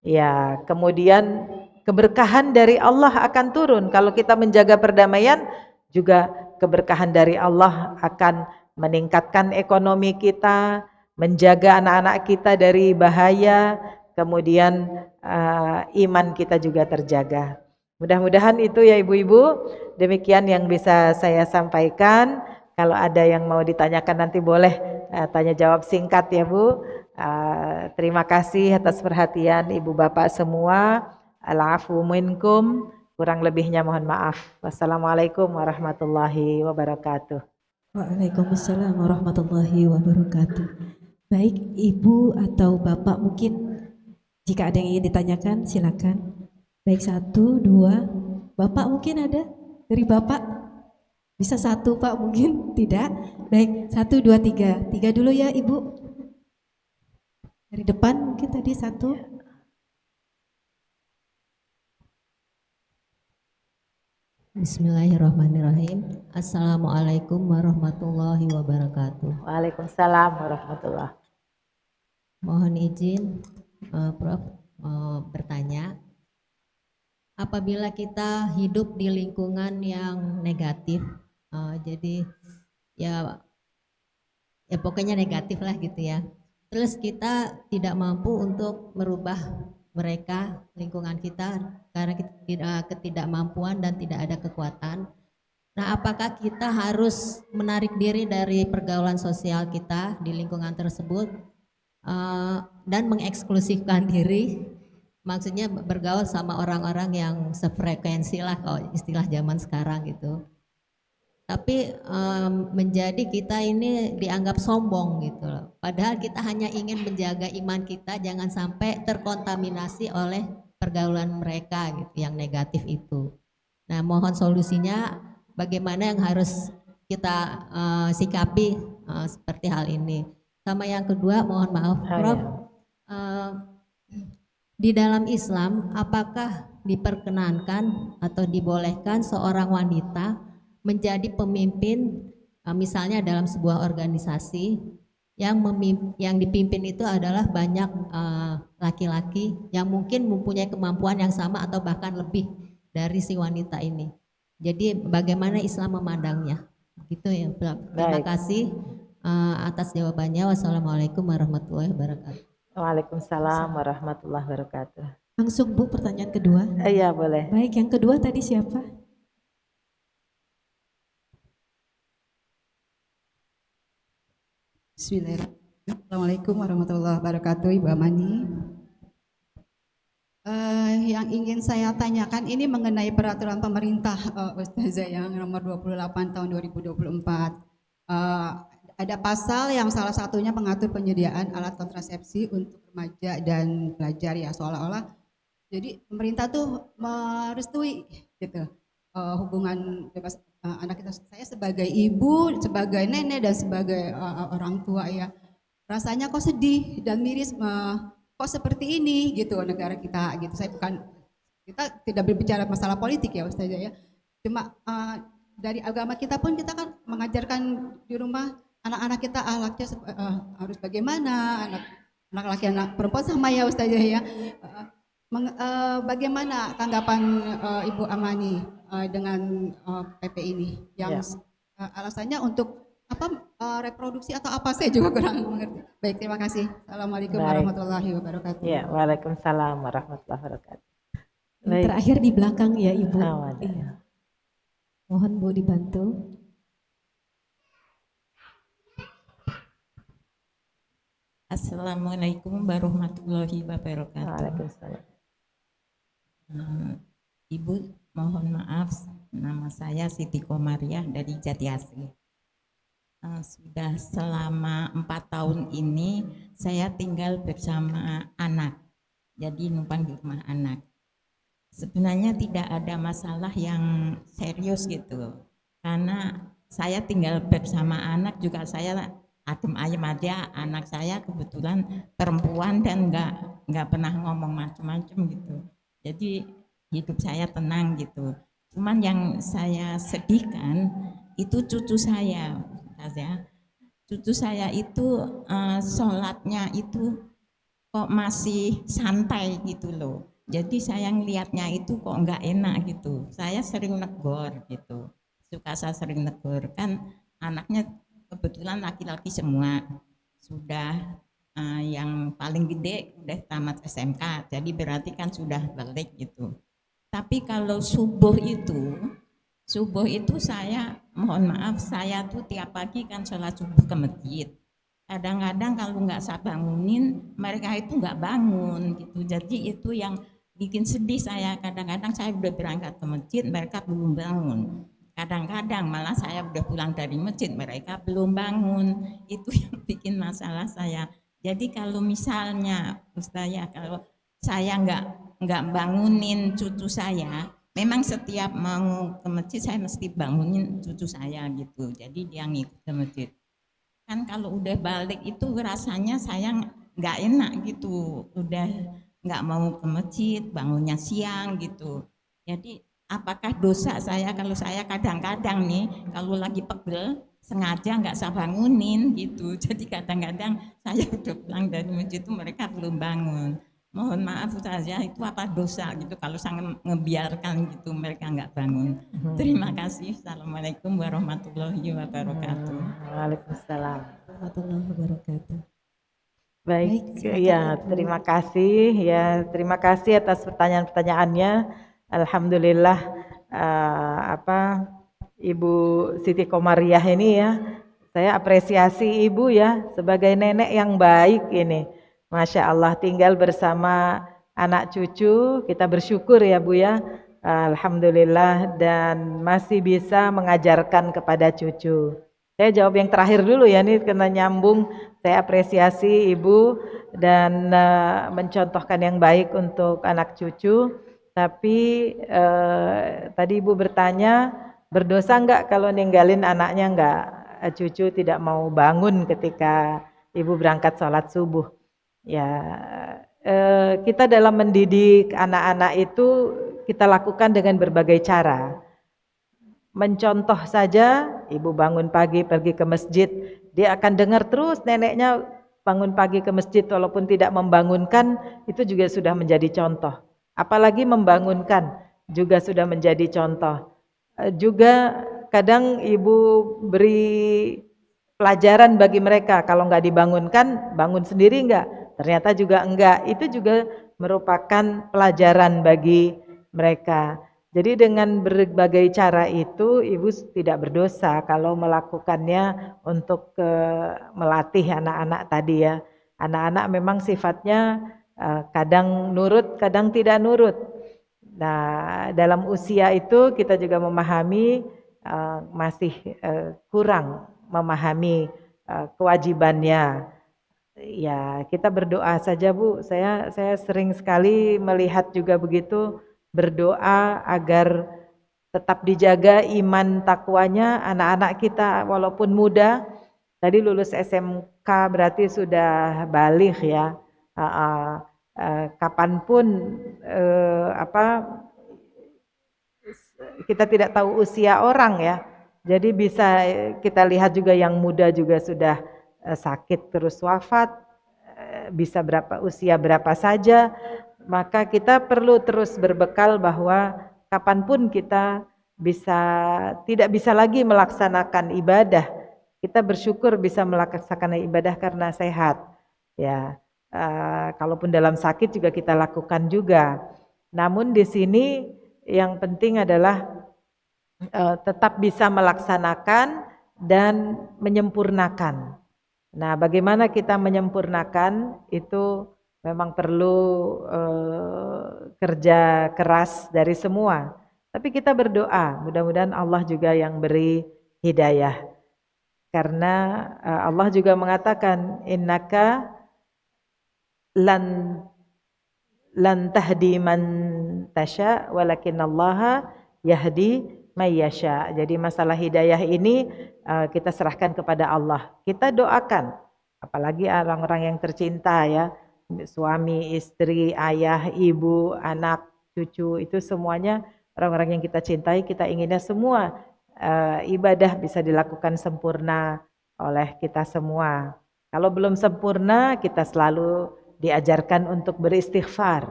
Ya, kemudian keberkahan dari Allah akan turun. Kalau kita menjaga perdamaian, juga keberkahan dari Allah akan meningkatkan ekonomi kita, menjaga anak-anak kita dari bahaya, kemudian iman kita juga terjaga. Mudah-mudahan itu ya ibu-ibu, demikian yang bisa saya sampaikan. Kalau ada yang mau ditanyakan nanti boleh tanya jawab singkat ya Bu. Terima kasih atas perhatian ibu bapak semua. Al-afu minkum, kurang lebihnya mohon maaf. Wassalamualaikum warahmatullahi wabarakatuh. Waalaikumsalam warahmatullahi wabarakatuh. Baik ibu atau bapak, mungkin jika ada yang ingin ditanyakan silakan. Baik 1, 2, bapak mungkin ada dari bapak? Bisa 1 pak mungkin? Tidak? Baik 1, 2, 3, 3 dulu ya ibu. Dari depan mungkin tadi 1. Bismillahirrahmanirrahim. Assalamualaikum warahmatullahi wabarakatuh. Waalaikumsalam warahmatullahi. Mohon izin Prof bertanya, apabila kita hidup di lingkungan yang negatif, jadi ya pokoknya negatif lah gitu ya. Terus kita tidak mampu untuk merubah mereka, lingkungan kita, karena ketidakmampuan dan tidak ada kekuatan. Nah, apakah kita harus menarik diri dari pergaulan sosial kita di lingkungan tersebut dan mengeksklusifkan diri? Maksudnya bergaul sama orang-orang yang sefrekuensi lah kalau istilah zaman sekarang gitu. Tapi menjadi kita ini dianggap sombong gitu loh. Padahal kita hanya ingin menjaga iman kita jangan sampai terkontaminasi oleh pergaulan mereka gitu yang negatif itu. Nah, mohon solusinya bagaimana yang harus kita sikapi seperti hal ini. Sama yang kedua, mohon maaf Prof, di dalam Islam apakah diperkenankan atau dibolehkan seorang wanita menjadi pemimpin, misalnya dalam sebuah organisasi yang dipimpin itu adalah banyak laki-laki yang mungkin mempunyai kemampuan yang sama atau bahkan lebih dari si wanita ini. Jadi bagaimana Islam memandangnya? Begitu ya. Terima kasih atas jawabannya. Wassalamualaikum warahmatullahi wabarakatuh. Waalaikumsalam warahmatullahi wabarakatuh. Langsung Bu pertanyaan kedua. Iya boleh. Baik, yang kedua tadi siapa? Bismillahirrahmanirrahim. Assalamualaikum warahmatullahi wabarakatuh, Ibu Amani. Yang ingin saya tanyakan ini mengenai peraturan pemerintah Ustazah yang nomor 28 tahun 2024. Ada pasal yang salah satunya mengatur penyediaan alat kontrasepsi untuk remaja dan pelajar ya, seolah-olah jadi pemerintah tuh merestui gitu hubungan bebas anak kita. Saya sebagai ibu, sebagai nenek dan sebagai orang tua ya, rasanya kok sedih dan miris, kok seperti ini gitu negara kita gitu. Kita tidak berbicara masalah politik ya Ustazah ya. Cuma dari agama kita pun kita kan mengajarkan di rumah anak-anak kita ahlaknya harus bagaimana, anak laki anak perempuan sama ya Ustazah ya. Bagaimana tanggapan Ibu Amani dengan PP ini yang alasannya untuk apa reproduksi atau apa, saya juga kurang mengerti. Baik, terima kasih. Assalamualaikum warahmatullahi wabarakatuh. Ya, waalaikumsalam warahmatullahi wabarakatuh. Yang terakhir di belakang ya Ibu. Iya. Mohon Bu dibantu. Assalamualaikum warahmatullahi wabarakatuh. Waalaikumsalam. Ibu, mohon maaf, nama saya Siti Komariah dari Jati Asih. Sudah selama 4 tahun ini saya tinggal bersama anak, jadi numpang di rumah anak. Sebenarnya tidak ada masalah yang serius gitu, karena saya tinggal bersama anak juga saya adem ayem aja. Anak saya kebetulan perempuan dan nggak pernah ngomong macam-macam gitu, jadi hidup saya tenang gitu. Cuman yang saya sedihkan itu cucu saya. Cucu saya itu sholatnya itu kok masih santai gitu loh. Jadi saya ngelihatnya itu kok nggak enak gitu. Saya sering negor gitu. Saya sering negor, kan anaknya kebetulan laki-laki semua. Sudah yang paling gede udah tamat SMK, jadi berarti kan sudah balik gitu. Tapi kalau subuh itu saya mohon maaf, saya tuh tiap pagi kan sholat subuh ke masjid. Kadang-kadang kalau nggak saya bangunin, mereka itu nggak bangun gitu. Jadi itu yang bikin sedih saya. Kadang-kadang saya udah berangkat ke masjid, mereka belum bangun. Kadang-kadang malah saya udah pulang dari masjid, mereka belum bangun. Itu yang bikin masalah saya. Jadi kalau misalnya Ustazah, kalau saya nggak bangunin cucu saya, memang setiap mau ke masjid saya mesti bangunin cucu saya gitu. Jadi dia ngikut ke masjid. Kan kalau udah balik itu rasanya saya nggak enak gitu. Udah nggak mau ke masjid, bangunnya siang gitu. Jadi apakah dosa saya kalau saya kadang-kadang nih kalau lagi pegel sengaja nggak saya bangunin gitu. Jadi kadang-kadang saya udah pulang dari masjid itu mereka belum bangun. Mohon maaf saja, itu apa dosa gitu kalau saya ngebiarkan gitu mereka nggak bangun. Terima kasih. Assalamualaikum warahmatullahi wabarakatuh. Waalaikumsalam warahmatullahi wabarakatuh. Baik, ya terima kasih ya, terima kasih atas pertanyaan-pertanyaannya. Alhamdulillah Ibu Siti Komariah ini ya, saya apresiasi Ibu ya sebagai nenek yang baik ini. Masya Allah, tinggal bersama anak cucu, kita bersyukur ya Bu ya. Alhamdulillah, dan masih bisa mengajarkan kepada cucu. Saya jawab yang terakhir dulu ya, ini kena nyambung. Saya apresiasi Ibu dan mencontohkan yang baik untuk anak cucu. Tapi tadi Ibu bertanya, berdosa enggak kalau ninggalin anaknya enggak? Cucu tidak mau bangun ketika Ibu berangkat sholat subuh. Ya, kita dalam mendidik anak-anak itu kita lakukan dengan berbagai cara. Mencontoh saja, ibu bangun pagi pergi ke masjid, dia akan dengar terus neneknya bangun pagi ke masjid walaupun tidak membangunkan, itu juga sudah menjadi contoh. Apalagi membangunkan juga sudah menjadi contoh. Juga kadang ibu beri pelajaran bagi mereka, kalau nggak dibangunkan, bangun sendiri nggak? Ternyata juga enggak, itu juga merupakan pelajaran bagi mereka. Jadi dengan berbagai cara itu ibu tidak berdosa kalau melakukannya untuk melatih anak-anak tadi ya. Anak-anak memang sifatnya kadang nurut, kadang tidak nurut. Nah, dalam usia itu kita juga memahami masih kurang memahami kewajibannya. Ya, kita berdoa saja Bu. Saya sering sekali melihat juga begitu, berdoa agar tetap dijaga iman takwanya anak-anak kita walaupun muda. Tadi lulus SMK berarti sudah baligh ya. Kapanpun kita tidak tahu usia orang ya. Jadi bisa kita lihat juga yang muda juga sudah sakit terus wafat, bisa usia berapa saja. Maka kita perlu terus berbekal bahwa kapanpun kita tidak bisa lagi melaksanakan ibadah. Kita bersyukur bisa melaksanakan ibadah karena sehat. Ya, kalaupun dalam sakit juga kita lakukan juga. Namun di sini yang penting adalah tetap bisa melaksanakan dan menyempurnakan. Nah, bagaimana kita menyempurnakan itu memang perlu kerja keras dari semua. Tapi kita berdoa, mudah-mudahan Allah juga yang beri hidayah. Karena Allah juga mengatakan innaka lan tahdi man tasya walakinallaha yahdi may yasha. Jadi masalah hidayah ini kita serahkan kepada Allah. Kita doakan, apalagi orang-orang yang tercinta ya, suami, istri, ayah, ibu, anak, cucu, itu semuanya orang-orang yang kita cintai, kita inginnya semua ibadah bisa dilakukan sempurna oleh kita semua. Kalau belum sempurna, kita selalu diajarkan untuk beristighfar.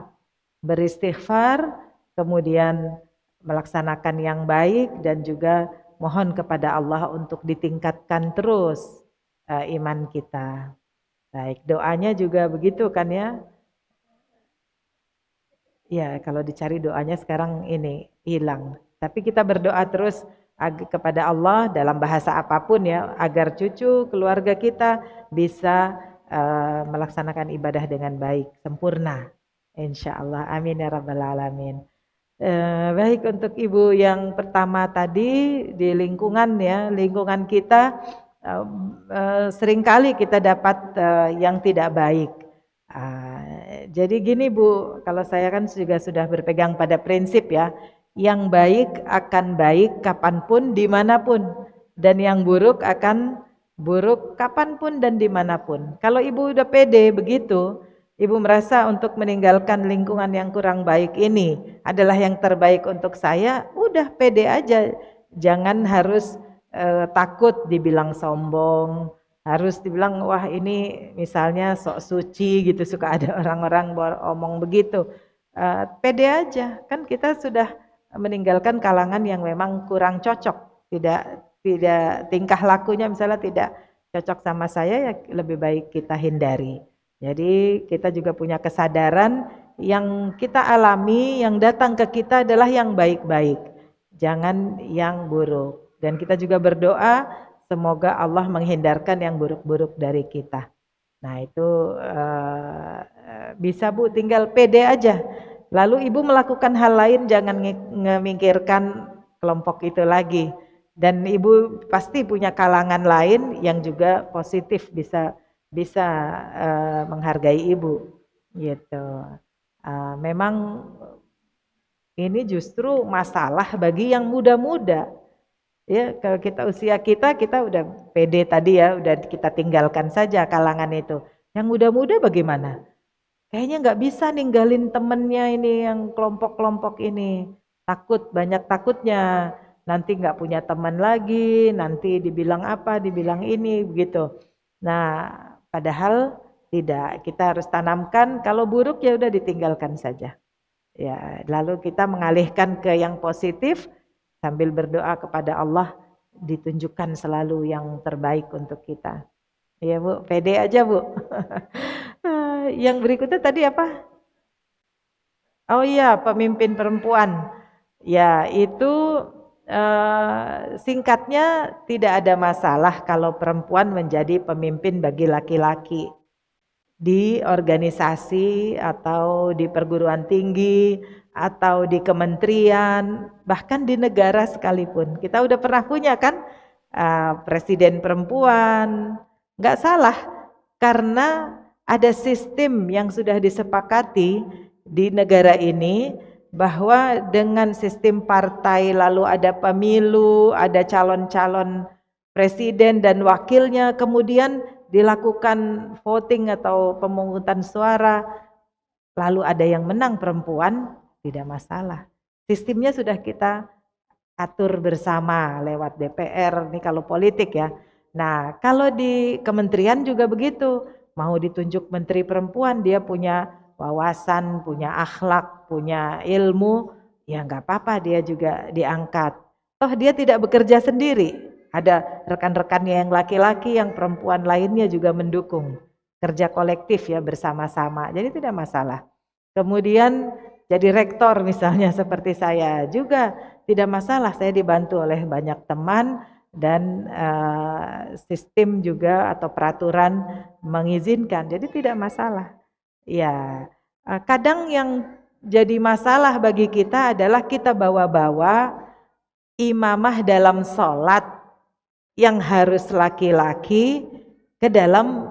Beristighfar, kemudian melaksanakan yang baik dan juga mohon kepada Allah untuk ditingkatkan terus iman kita. Baik, doanya juga begitu kan ya? Ya, kalau dicari doanya sekarang ini hilang. Tapi kita berdoa terus kepada Allah dalam bahasa apapun ya, agar cucu keluarga kita bisa melaksanakan ibadah dengan baik, sempurna. Insya Allah, amin ya rabbal alamin. Baik, untuk ibu yang pertama tadi di lingkungan ya, lingkungan kita seringkali kita dapat yang tidak baik. Jadi gini Bu, kalau saya kan juga sudah berpegang pada prinsip ya, yang baik akan baik kapanpun dimanapun, dan yang buruk akan buruk kapanpun dan dimanapun. Kalau ibu udah pede begitu, ibu merasa untuk meninggalkan lingkungan yang kurang baik ini adalah yang terbaik untuk saya, udah pede aja. Jangan harus takut dibilang sombong, harus dibilang wah ini misalnya sok suci gitu, suka ada orang-orang omong begitu. Pede aja, kan kita sudah meninggalkan kalangan yang memang kurang cocok, tidak tingkah lakunya misalnya tidak cocok sama saya, ya lebih baik kita hindari. Jadi kita juga punya kesadaran yang kita alami, yang datang ke kita adalah yang baik-baik, jangan yang buruk. Dan kita juga berdoa semoga Allah menghindarkan yang buruk-buruk dari kita. Nah itu bisa Bu, tinggal pede aja. Lalu ibu melakukan hal lain, jangan memikirkan kelompok itu lagi. Dan ibu pasti punya kalangan lain yang juga positif, bisa menghargai ibu gitu. Memang ini justru masalah bagi yang muda-muda ya. Kalau kita usia kita udah pede tadi ya, udah kita tinggalkan saja kalangan itu. Yang muda-muda bagaimana? Kayaknya nggak bisa ninggalin temennya ini yang kelompok-kelompok ini, takut, banyak takutnya, nanti nggak punya teman lagi, nanti dibilang apa, dibilang ini begitu. Nah padahal tidak, kita harus tanamkan kalau buruk ya udah ditinggalkan saja ya, lalu kita mengalihkan ke yang positif sambil berdoa kepada Allah ditunjukkan selalu yang terbaik untuk kita ya Bu. Pede aja Bu. Yang berikutnya tadi apa? Oh iya, pemimpin perempuan ya, itu singkatnya tidak ada masalah kalau perempuan menjadi pemimpin bagi laki-laki di organisasi atau di perguruan tinggi atau di kementerian, bahkan di negara sekalipun. Kita udah pernah punya kan presiden perempuan, nggak salah karena ada sistem yang sudah disepakati di negara ini bahwa dengan sistem partai lalu ada pemilu, ada calon-calon presiden dan wakilnya, kemudian dilakukan voting atau pemungutan suara, lalu ada yang menang perempuan, tidak masalah. Sistemnya sudah kita atur bersama lewat DPR, nih kalau politik ya. Nah, kalau di kementerian juga begitu, mau ditunjuk menteri perempuan, dia punya wawasan, punya akhlak, punya ilmu, ya nggak apa-apa dia juga diangkat. Toh dia tidak bekerja sendiri, ada rekan-rekannya yang laki-laki, yang perempuan lainnya juga mendukung. Kerja kolektif ya bersama-sama, jadi tidak masalah. Kemudian jadi rektor misalnya seperti saya juga tidak masalah, saya dibantu oleh banyak teman dan sistem juga atau peraturan mengizinkan, jadi tidak masalah. Ya, kadang yang jadi masalah bagi kita adalah kita bawa-bawa imamah dalam sholat yang harus laki-laki ke dalam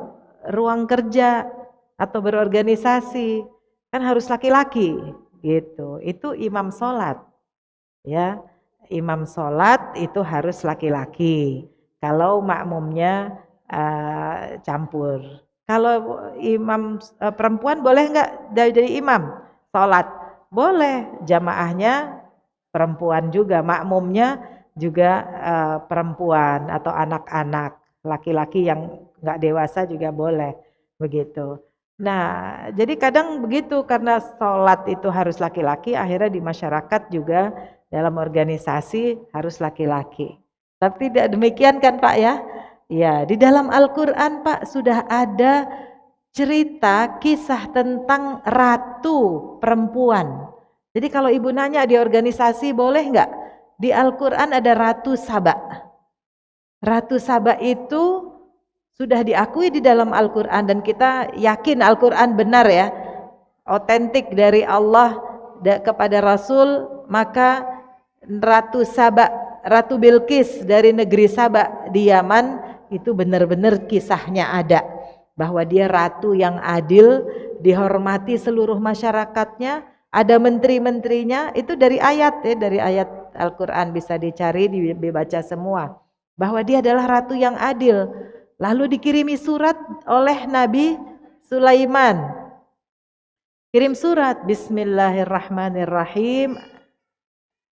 ruang kerja atau berorganisasi, kan harus laki-laki gitu. Itu imam sholat. Ya, imam sholat itu harus laki-laki. Kalau makmumnya campur. Kalau imam perempuan boleh nggak jadi imam sholat? Boleh, jamaahnya perempuan juga, makmumnya juga perempuan atau anak-anak, laki-laki yang nggak dewasa juga boleh begitu. Nah, jadi kadang begitu karena sholat itu harus laki-laki, akhirnya di masyarakat juga dalam organisasi harus laki-laki. Tapi tidak demikian kan Pak ya? Ya, di dalam Al-Quran Pak sudah ada cerita kisah tentang ratu perempuan. Jadi kalau ibu nanya di organisasi boleh nggak? Di Al-Quran ada Ratu Saba. Ratu Saba itu sudah diakui di dalam Al-Quran dan kita yakin Al-Quran benar ya, otentik dari Allah kepada Rasul. Maka Ratu Saba, Ratu Bilqis dari negeri Saba di Yaman itu benar-benar kisahnya ada, bahwa dia ratu yang adil, dihormati seluruh masyarakatnya, ada menteri-menterinya. Itu dari ayat ya, dari ayat Al-Quran bisa dicari, dibaca semua, bahwa dia adalah ratu yang adil. Lalu dikirimi surat oleh Nabi Sulaiman, kirim surat, Bismillahirrahmanirrahim,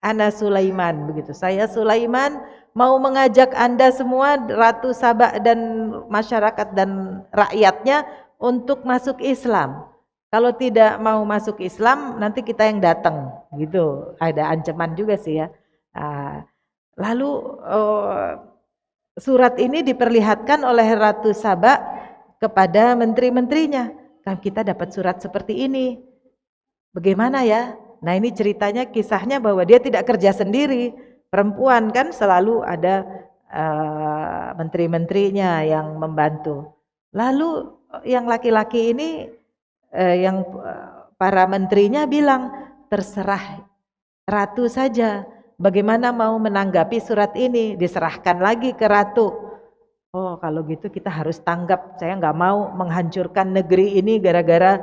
Ana Sulaiman, begitu. Saya Sulaiman mau mengajak Anda semua Ratu Saba dan masyarakat dan rakyatnya untuk masuk Islam. Kalau tidak mau masuk Islam, nanti kita yang datang, gitu. Ada ancaman juga sih ya. Lalu surat ini diperlihatkan oleh Ratu Saba kepada menteri-menterinya. Kan kita dapat surat seperti ini. Bagaimana ya? Nah ini ceritanya, kisahnya bahwa dia tidak kerja sendiri, perempuan kan selalu ada menteri-menterinya yang membantu. Lalu yang laki-laki ini, yang para menterinya bilang, terserah ratu saja, bagaimana mau menanggapi surat ini, diserahkan lagi ke ratu. Oh kalau gitu kita harus tanggap, saya nggak mau menghancurkan negeri ini gara-gara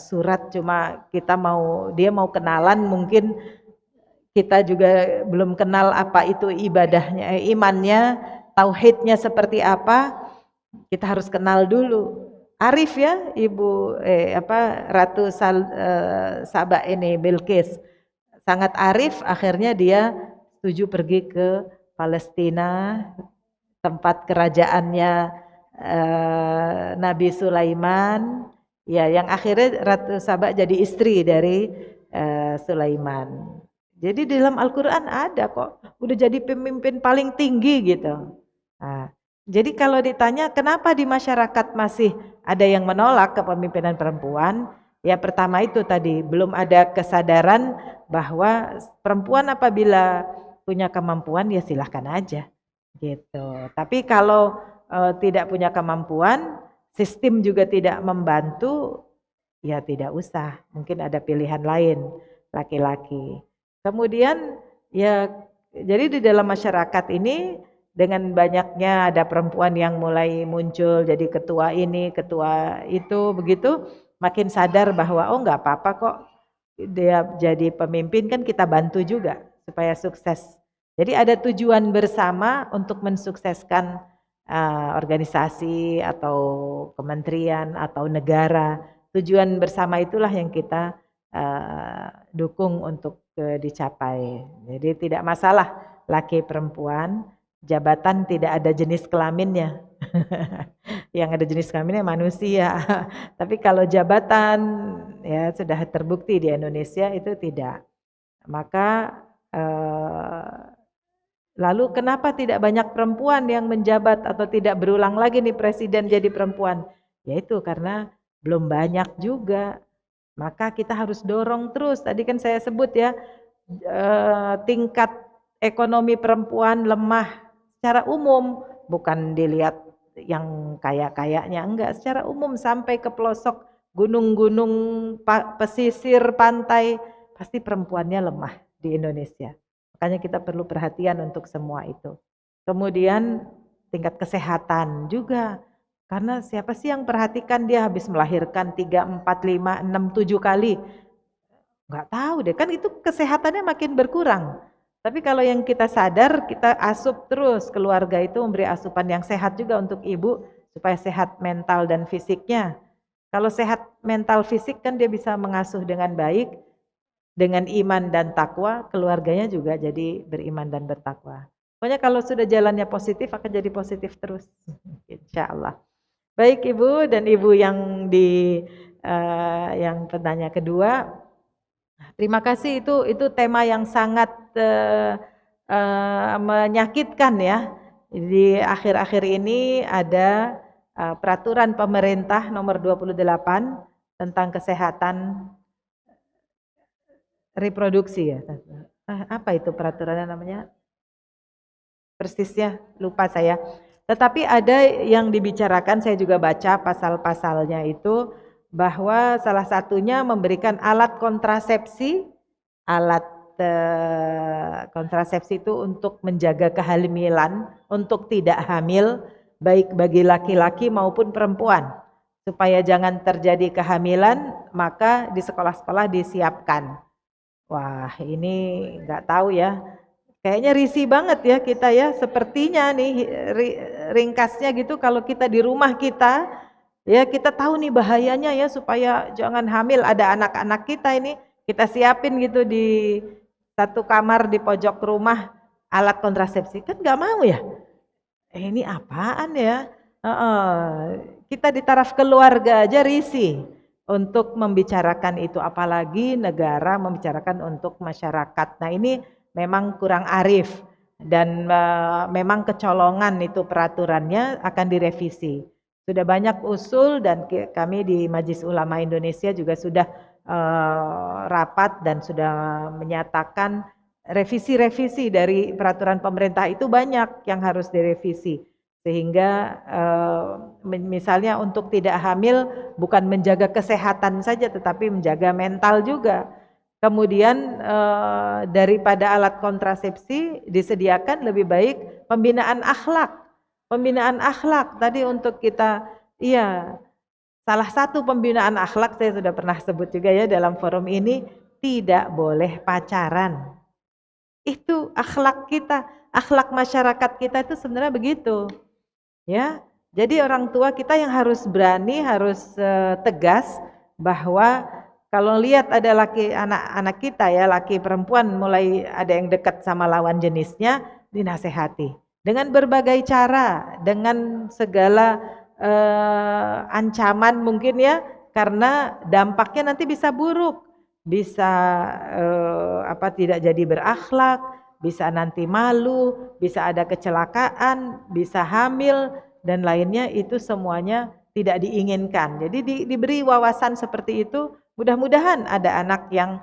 surat, cuma kita mau, dia mau kenalan, mungkin kita juga belum kenal apa itu ibadahnya, imannya, tauhidnya seperti apa, kita harus kenal dulu. Arif ya Ibu Ratu Saba ini, Bilqis, sangat arif, akhirnya dia setuju pergi ke Palestina, tempat kerajaannya Nabi Sulaiman, ya, yang akhirnya Ratu Saba jadi istri dari Sulaiman. Jadi di dalam Al-Quran ada kok, udah jadi pemimpin paling tinggi gitu. Nah, jadi kalau ditanya kenapa di masyarakat masih ada yang menolak kepemimpinan perempuan, ya pertama itu tadi, belum ada kesadaran bahwa perempuan apabila punya kemampuan ya silahkan aja gitu. Tapi kalau tidak punya kemampuan, sistem juga tidak membantu, ya tidak usah. Mungkin ada pilihan lain, laki-laki. Kemudian ya, jadi di dalam masyarakat ini dengan banyaknya ada perempuan yang mulai muncul jadi ketua ini, ketua itu, begitu makin sadar bahwa oh nggak apa-apa kok dia jadi pemimpin kan kita bantu juga supaya sukses. Jadi ada tujuan bersama untuk mensukseskan organisasi atau kementerian atau negara. Tujuan bersama itulah yang kita dukung untuk dicapai. Jadi tidak masalah laki perempuan, jabatan tidak ada jenis kelaminnya. Yang ada jenis kelaminnya manusia. Tapi kalau jabatan ya sudah terbukti di Indonesia itu tidak. Maka lalu kenapa tidak banyak perempuan yang menjabat atau tidak berulang lagi nih presiden jadi perempuan? Yaitu karena belum banyak juga. Maka kita harus dorong terus. Tadi kan saya sebut ya, tingkat ekonomi perempuan lemah secara umum, bukan dilihat yang kaya-kayanya, enggak, secara umum sampai ke pelosok gunung-gunung, pesisir pantai, pasti perempuannya lemah di Indonesia. Makanya kita perlu perhatian untuk semua itu. Kemudian tingkat kesehatan juga. Karena siapa sih yang perhatikan dia habis melahirkan 3, 4, 5, 6, 7 kali? Nggak tahu deh, kan itu kesehatannya makin berkurang. Tapi kalau yang kita sadar, kita asup terus, keluarga itu memberi asupan yang sehat juga untuk ibu, supaya sehat mental dan fisiknya. Kalau sehat mental fisik kan dia bisa mengasuh dengan baik, dengan iman dan takwa, keluarganya juga jadi beriman dan bertakwa. Pokoknya kalau sudah jalannya positif, akan jadi positif terus. Insya Allah. Baik Ibu dan Ibu yang yang penanya kedua, terima kasih, itu tema yang sangat menyakitkan ya. Di akhir-akhir ini ada peraturan pemerintah nomor 28 tentang kesehatan reproduksi ya. Apa itu peraturannya namanya? Persisnya lupa saya. Tetapi ada yang dibicarakan, saya juga baca pasal-pasalnya itu, bahwa salah satunya memberikan alat kontrasepsi. Alat kontrasepsi itu untuk menjaga kehamilan, untuk tidak hamil, baik bagi laki-laki maupun perempuan. Supaya jangan terjadi kehamilan, maka di sekolah-sekolah disiapkan. Wah, ini nggak tahu ya. Kayaknya risih banget ya kita ya. Sepertinya nih ringkasnya gitu, kalau kita di rumah kita, ya kita tahu nih bahayanya ya, supaya jangan hamil. Ada anak-anak kita ini, kita siapin gitu di satu kamar di pojok rumah alat kontrasepsi. Kan nggak mau ya. Ini apaan ya? Kita di taraf keluarga aja risih untuk membicarakan itu, apalagi negara membicarakan untuk masyarakat. Nah ini memang kurang arif dan memang kecolongan itu peraturannya, akan direvisi. Sudah banyak usul dan kami di Majelis Ulama Indonesia juga sudah rapat dan sudah menyatakan revisi-revisi dari peraturan pemerintah itu banyak yang harus direvisi. Sehingga misalnya untuk tidak hamil bukan menjaga kesehatan saja tetapi menjaga mental juga. Kemudian daripada alat kontrasepsi disediakan lebih baik pembinaan akhlak. Pembinaan akhlak tadi untuk kita, iya, salah satu pembinaan akhlak saya sudah pernah sebut juga ya dalam forum ini, tidak boleh pacaran. Itu akhlak kita, akhlak masyarakat kita itu sebenarnya begitu. Ya, jadi orang tua kita yang harus berani, harus tegas bahwa kalau lihat ada anak-anak kita ya, laki perempuan mulai ada yang dekat sama lawan jenisnya, dinasehati dengan berbagai cara, dengan segala ancaman mungkin ya, karena dampaknya nanti bisa buruk, bisa tidak jadi berakhlak, bisa nanti malu, bisa ada kecelakaan, bisa hamil dan lainnya, itu semuanya tidak diinginkan. Jadi diberi wawasan seperti itu. Mudah-mudahan ada anak yang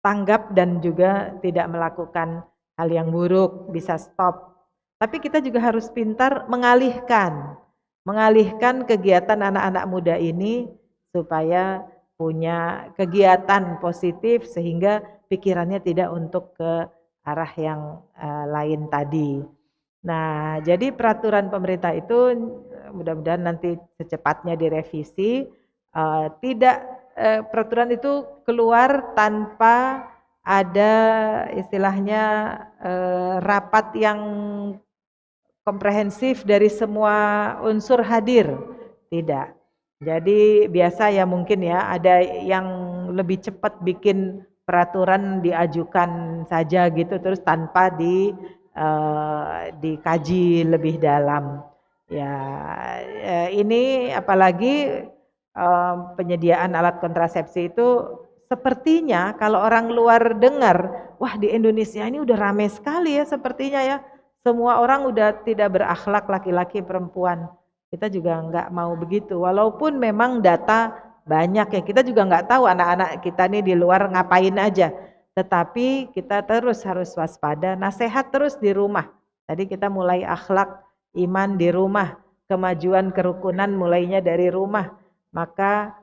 tanggap dan juga tidak melakukan hal yang buruk, bisa stop. Tapi kita juga harus pintar mengalihkan kegiatan anak-anak muda ini supaya punya kegiatan positif sehingga pikirannya tidak untuk ke arah yang lain tadi. Nah, jadi peraturan pemerintah itu mudah-mudahan nanti secepatnya direvisi. Tidak peraturan itu keluar tanpa ada istilahnya rapat yang komprehensif dari semua unsur hadir, tidak. Jadi biasa ya mungkin ya ada yang lebih cepat bikin peraturan diajukan saja gitu terus tanpa dikaji lebih dalam. Ya ini apalagi penyediaan alat kontrasepsi itu sepertinya kalau orang luar dengar, wah di Indonesia ini udah ramai sekali ya sepertinya ya. Semua orang udah tidak berakhlak laki-laki perempuan. Kita juga nggak mau begitu. Walaupun memang data banyak ya. Kita juga nggak tahu anak-anak kita nih di luar ngapain aja. Tetapi kita terus harus waspada. Nasihat terus di rumah. Tadi kita mulai akhlak iman di rumah. Kemajuan kerukunan mulainya dari rumah. Maka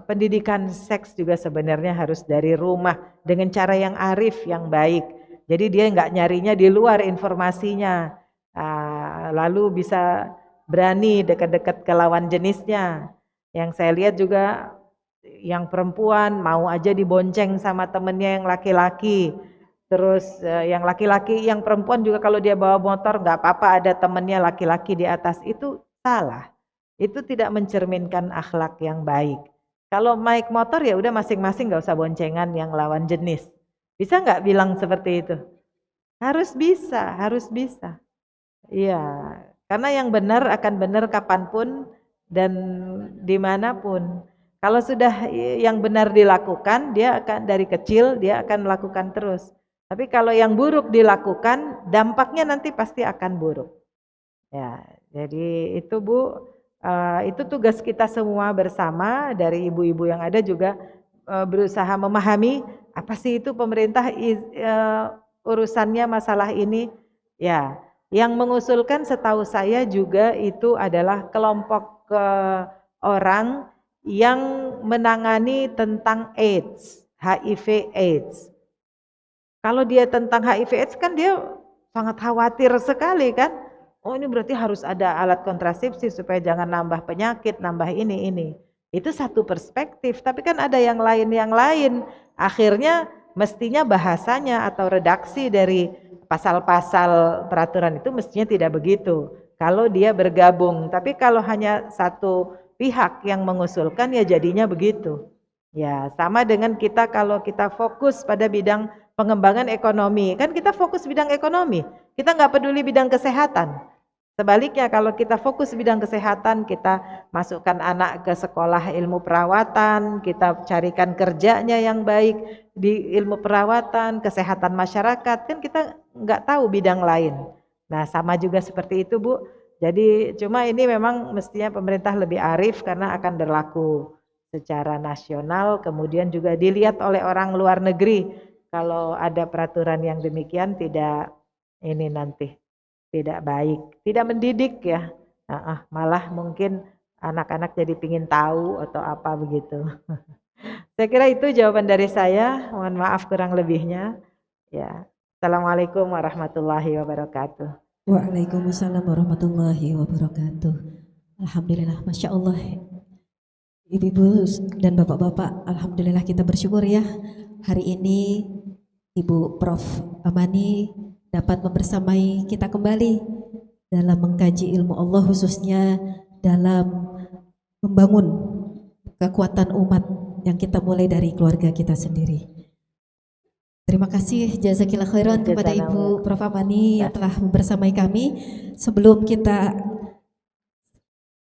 pendidikan seks juga sebenarnya harus dari rumah. Dengan cara yang arif, yang baik. Jadi dia nggak nyarinya di luar informasinya, lalu bisa berani dekat-dekat ke lawan jenisnya. Yang saya lihat juga yang perempuan mau aja dibonceng sama temennya yang laki-laki. Terus yang laki-laki, yang perempuan juga kalau dia bawa motor nggak apa-apa ada temennya laki-laki di atas, itu salah. Itu tidak mencerminkan akhlak yang baik. Kalau naik motor ya udah masing-masing nggak usah boncengan yang lawan jenis. Bisa nggak bilang seperti itu? Harus bisa, harus bisa. Iya, karena yang benar akan benar kapanpun dan dimanapun. Kalau sudah yang benar dilakukan, dia akan dari kecil dia akan melakukan terus. Tapi kalau yang buruk dilakukan, dampaknya nanti pasti akan buruk. Ya, jadi itu Bu, itu tugas kita semua bersama dari ibu-ibu yang ada juga berusaha memahami apa sih itu pemerintah urusannya masalah ini. Ya, yang mengusulkan setahu saya juga itu adalah kelompok orang yang menangani tentang AIDS, HIV AIDS. Kalau dia tentang HIV AIDS kan dia sangat khawatir sekali kan. Oh ini berarti harus ada alat kontrasepsi supaya jangan nambah penyakit, nambah ini. Itu satu perspektif, tapi kan ada yang lain. Akhirnya mestinya bahasanya atau redaksi dari pasal-pasal peraturan itu mestinya tidak begitu. Kalau dia bergabung, tapi kalau hanya satu pihak yang mengusulkan ya jadinya begitu. Ya, sama dengan kita kalau kita fokus pada bidang pengembangan ekonomi, kan kita fokus bidang ekonomi, kita nggak peduli bidang kesehatan. Sebaliknya kalau kita fokus bidang kesehatan, kita masukkan anak ke sekolah ilmu perawatan, kita carikan kerjanya yang baik di ilmu perawatan, kesehatan masyarakat, kan kita nggak tahu bidang lain. Nah sama juga seperti itu Bu. Jadi cuma ini memang mestinya pemerintah lebih arif karena akan berlaku secara nasional, kemudian juga dilihat oleh orang luar negeri. Kalau ada peraturan yang demikian tidak ini nanti tidak baik, tidak mendidik ya. Malah mungkin anak-anak jadi pingin tahu atau apa begitu. Saya kira itu jawaban dari saya. Mohon maaf kurang lebihnya. Ya. Assalamualaikum warahmatullahi wabarakatuh. Waalaikumsalam warahmatullahi wabarakatuh. Alhamdulillah, Masya Allah. Ibu-ibu dan bapak-bapak, alhamdulillah kita bersyukur ya. Hari ini Ibu Prof. Amani dapat membersamai kita kembali dalam mengkaji ilmu Allah, khususnya dalam membangun kekuatan umat yang kita mulai dari keluarga kita sendiri. Terima kasih jazakillah khairan kepada Ibu Prof. Amani yang telah membersamai kami. Sebelum kita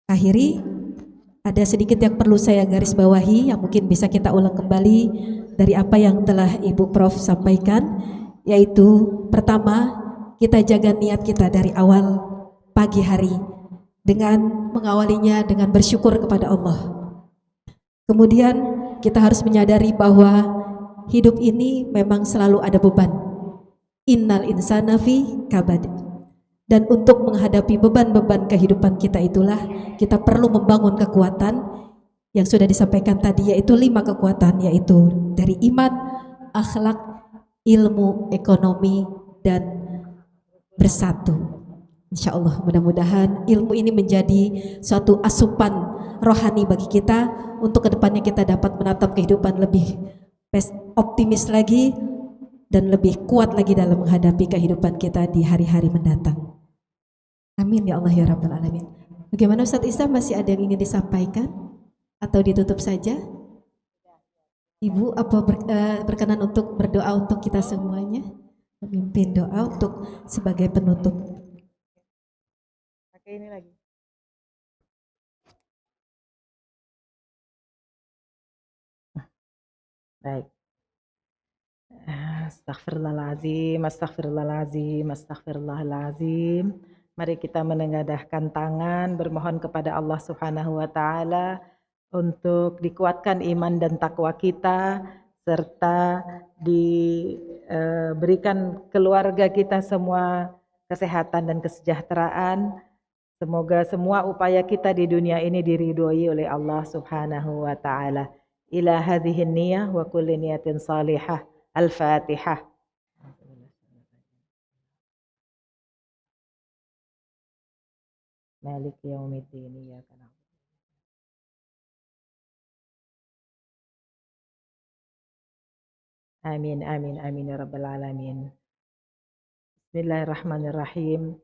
akhiri, ada sedikit yang perlu saya garis bawahi yang mungkin bisa kita ulang kembali dari apa yang telah Ibu Prof sampaikan, yaitu pertama, kita jaga niat kita dari awal pagi hari dengan mengawalinya dengan bersyukur kepada Allah. Kemudian kita harus menyadari bahwa hidup ini memang selalu ada beban. Innal insana fi kabad. Dan untuk menghadapi beban-beban kehidupan kita itulah kita perlu membangun kekuatan yang sudah disampaikan tadi, yaitu 5 kekuatan, yaitu dari iman, akhlak, ilmu, ekonomi, dan bersatu. Insya Allah mudah-mudahan ilmu ini menjadi suatu asupan rohani bagi kita untuk kedepannya kita dapat menatap kehidupan lebih optimis lagi dan lebih kuat lagi dalam menghadapi kehidupan kita di hari-hari mendatang. Amin ya Allah ya Rabbal Alamin. Bagaimana Ustadz Isa, masih ada yang ingin disampaikan atau ditutup saja? Ibu apa berkenan untuk berdoa untuk kita semuanya, memimpin doa untuk sebagai penutup. Pakai ini lagi. Baik. Astaghfirullahaladzim, astaghfirullahaladzim, astaghfirullahaladzim. Mari kita menengadahkan tangan, bermohon kepada Allah Subhanahu wa Ta'ala untuk dikuatkan iman dan takwa kita, serta diberikan keluarga kita semua kesehatan dan kesejahteraan. Semoga semua upaya kita di dunia ini diridhoi oleh Allah Subhanahu wa Ta'ala. Ila hadhihi niyah wa kulli niyatin salihah. Al-Fatihah. Malik yaumiddin, iyyaka na'budu. Amin, amin, amin ya rabbal alamin. Bismillahirrahmanirrahim.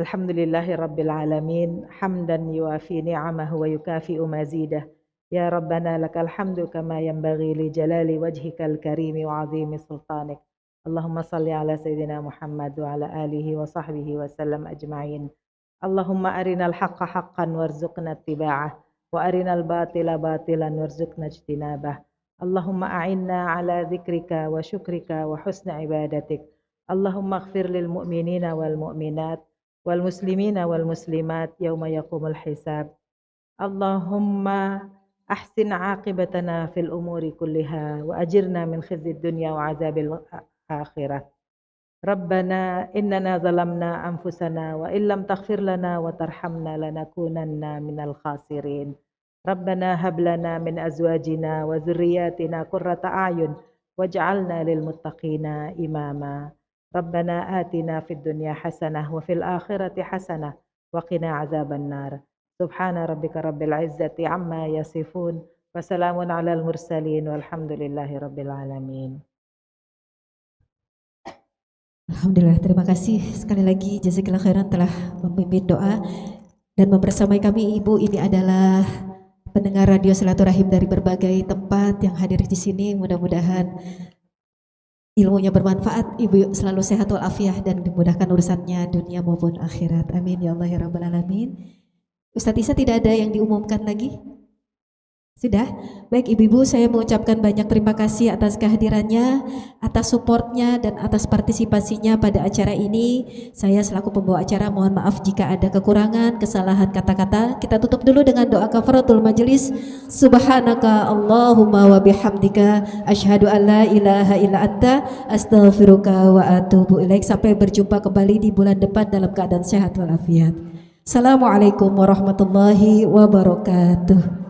Alhamdulillahi rabbil alamin. Hamdan yuafi ni'amahu wa yukafi'u mazidah. Ya Rabbana lakal hamdu kama yanbaghi li jalali wajhikal karimi wa azimi sultanik. Allahumma salli ala Sayyidina Muhammad wa ala alihi wa sahbihi wa sallam ajma'in. Allahumma arinal haqqa haqqan warzuqna ittiba'ah wa arinal batila batilan warzuqna ijtinabah. Allahumma a'inna ala dzikrika wa syukrika wa husna ibadatik. Allahumma ighfir lil mu'minina wal mu'minat wal muslimina wal muslimat yawma yaqumul hisab. Allahumma ahsin aqibatana fil umuri kulliha wa ajirna min khizyid dunya wa azabil akhirah. Rabbana innana zalamna anfusana wa illam taghfir lana wa tarhamna lanakunanna minal khasirin. Rabbana hab lana min azwajina wa dzurriyyatina qurrata a'yun waj'alna lil muttaqina imama. Rabbana atina fid dunya hasanah wa fil akhirati hasanah wa qina azaban nar. Subhana rabbika rabbil izzati amma yasifun wa salamun alal mursalin walhamdulillahi rabbil alamin. Alhamdulillah, terima kasih sekali lagi jazakallahu khairan telah memimpin doa dan membersamai kami. Ibu ini adalah pendengar radio Silaturahim dari berbagai tempat yang hadir di sini. Mudah-mudahan ilmunya bermanfaat. Ibu selalu sehat walafiat dan dimudahkan urusannya dunia maupun akhirat. Amin ya Allah ya rabbal alamin. Ustadz Isa, tidak ada yang diumumkan lagi? Sudah? Baik ibu-ibu, saya mengucapkan banyak terima kasih atas kehadirannya, atas supportnya dan atas partisipasinya pada acara ini. Saya selaku pembawa acara mohon maaf jika ada kekurangan, kesalahan kata-kata. Kita tutup dulu dengan doa kafaratul majelis. Subhanaka Allahumma wa bihamdika asyhadu an la ilaha illa anta astaghfiruka wa atubu ilaik. Sampai berjumpa kembali di bulan depan dalam keadaan sehat walafiat. Assalamualaikum warahmatullahi wabarakatuh.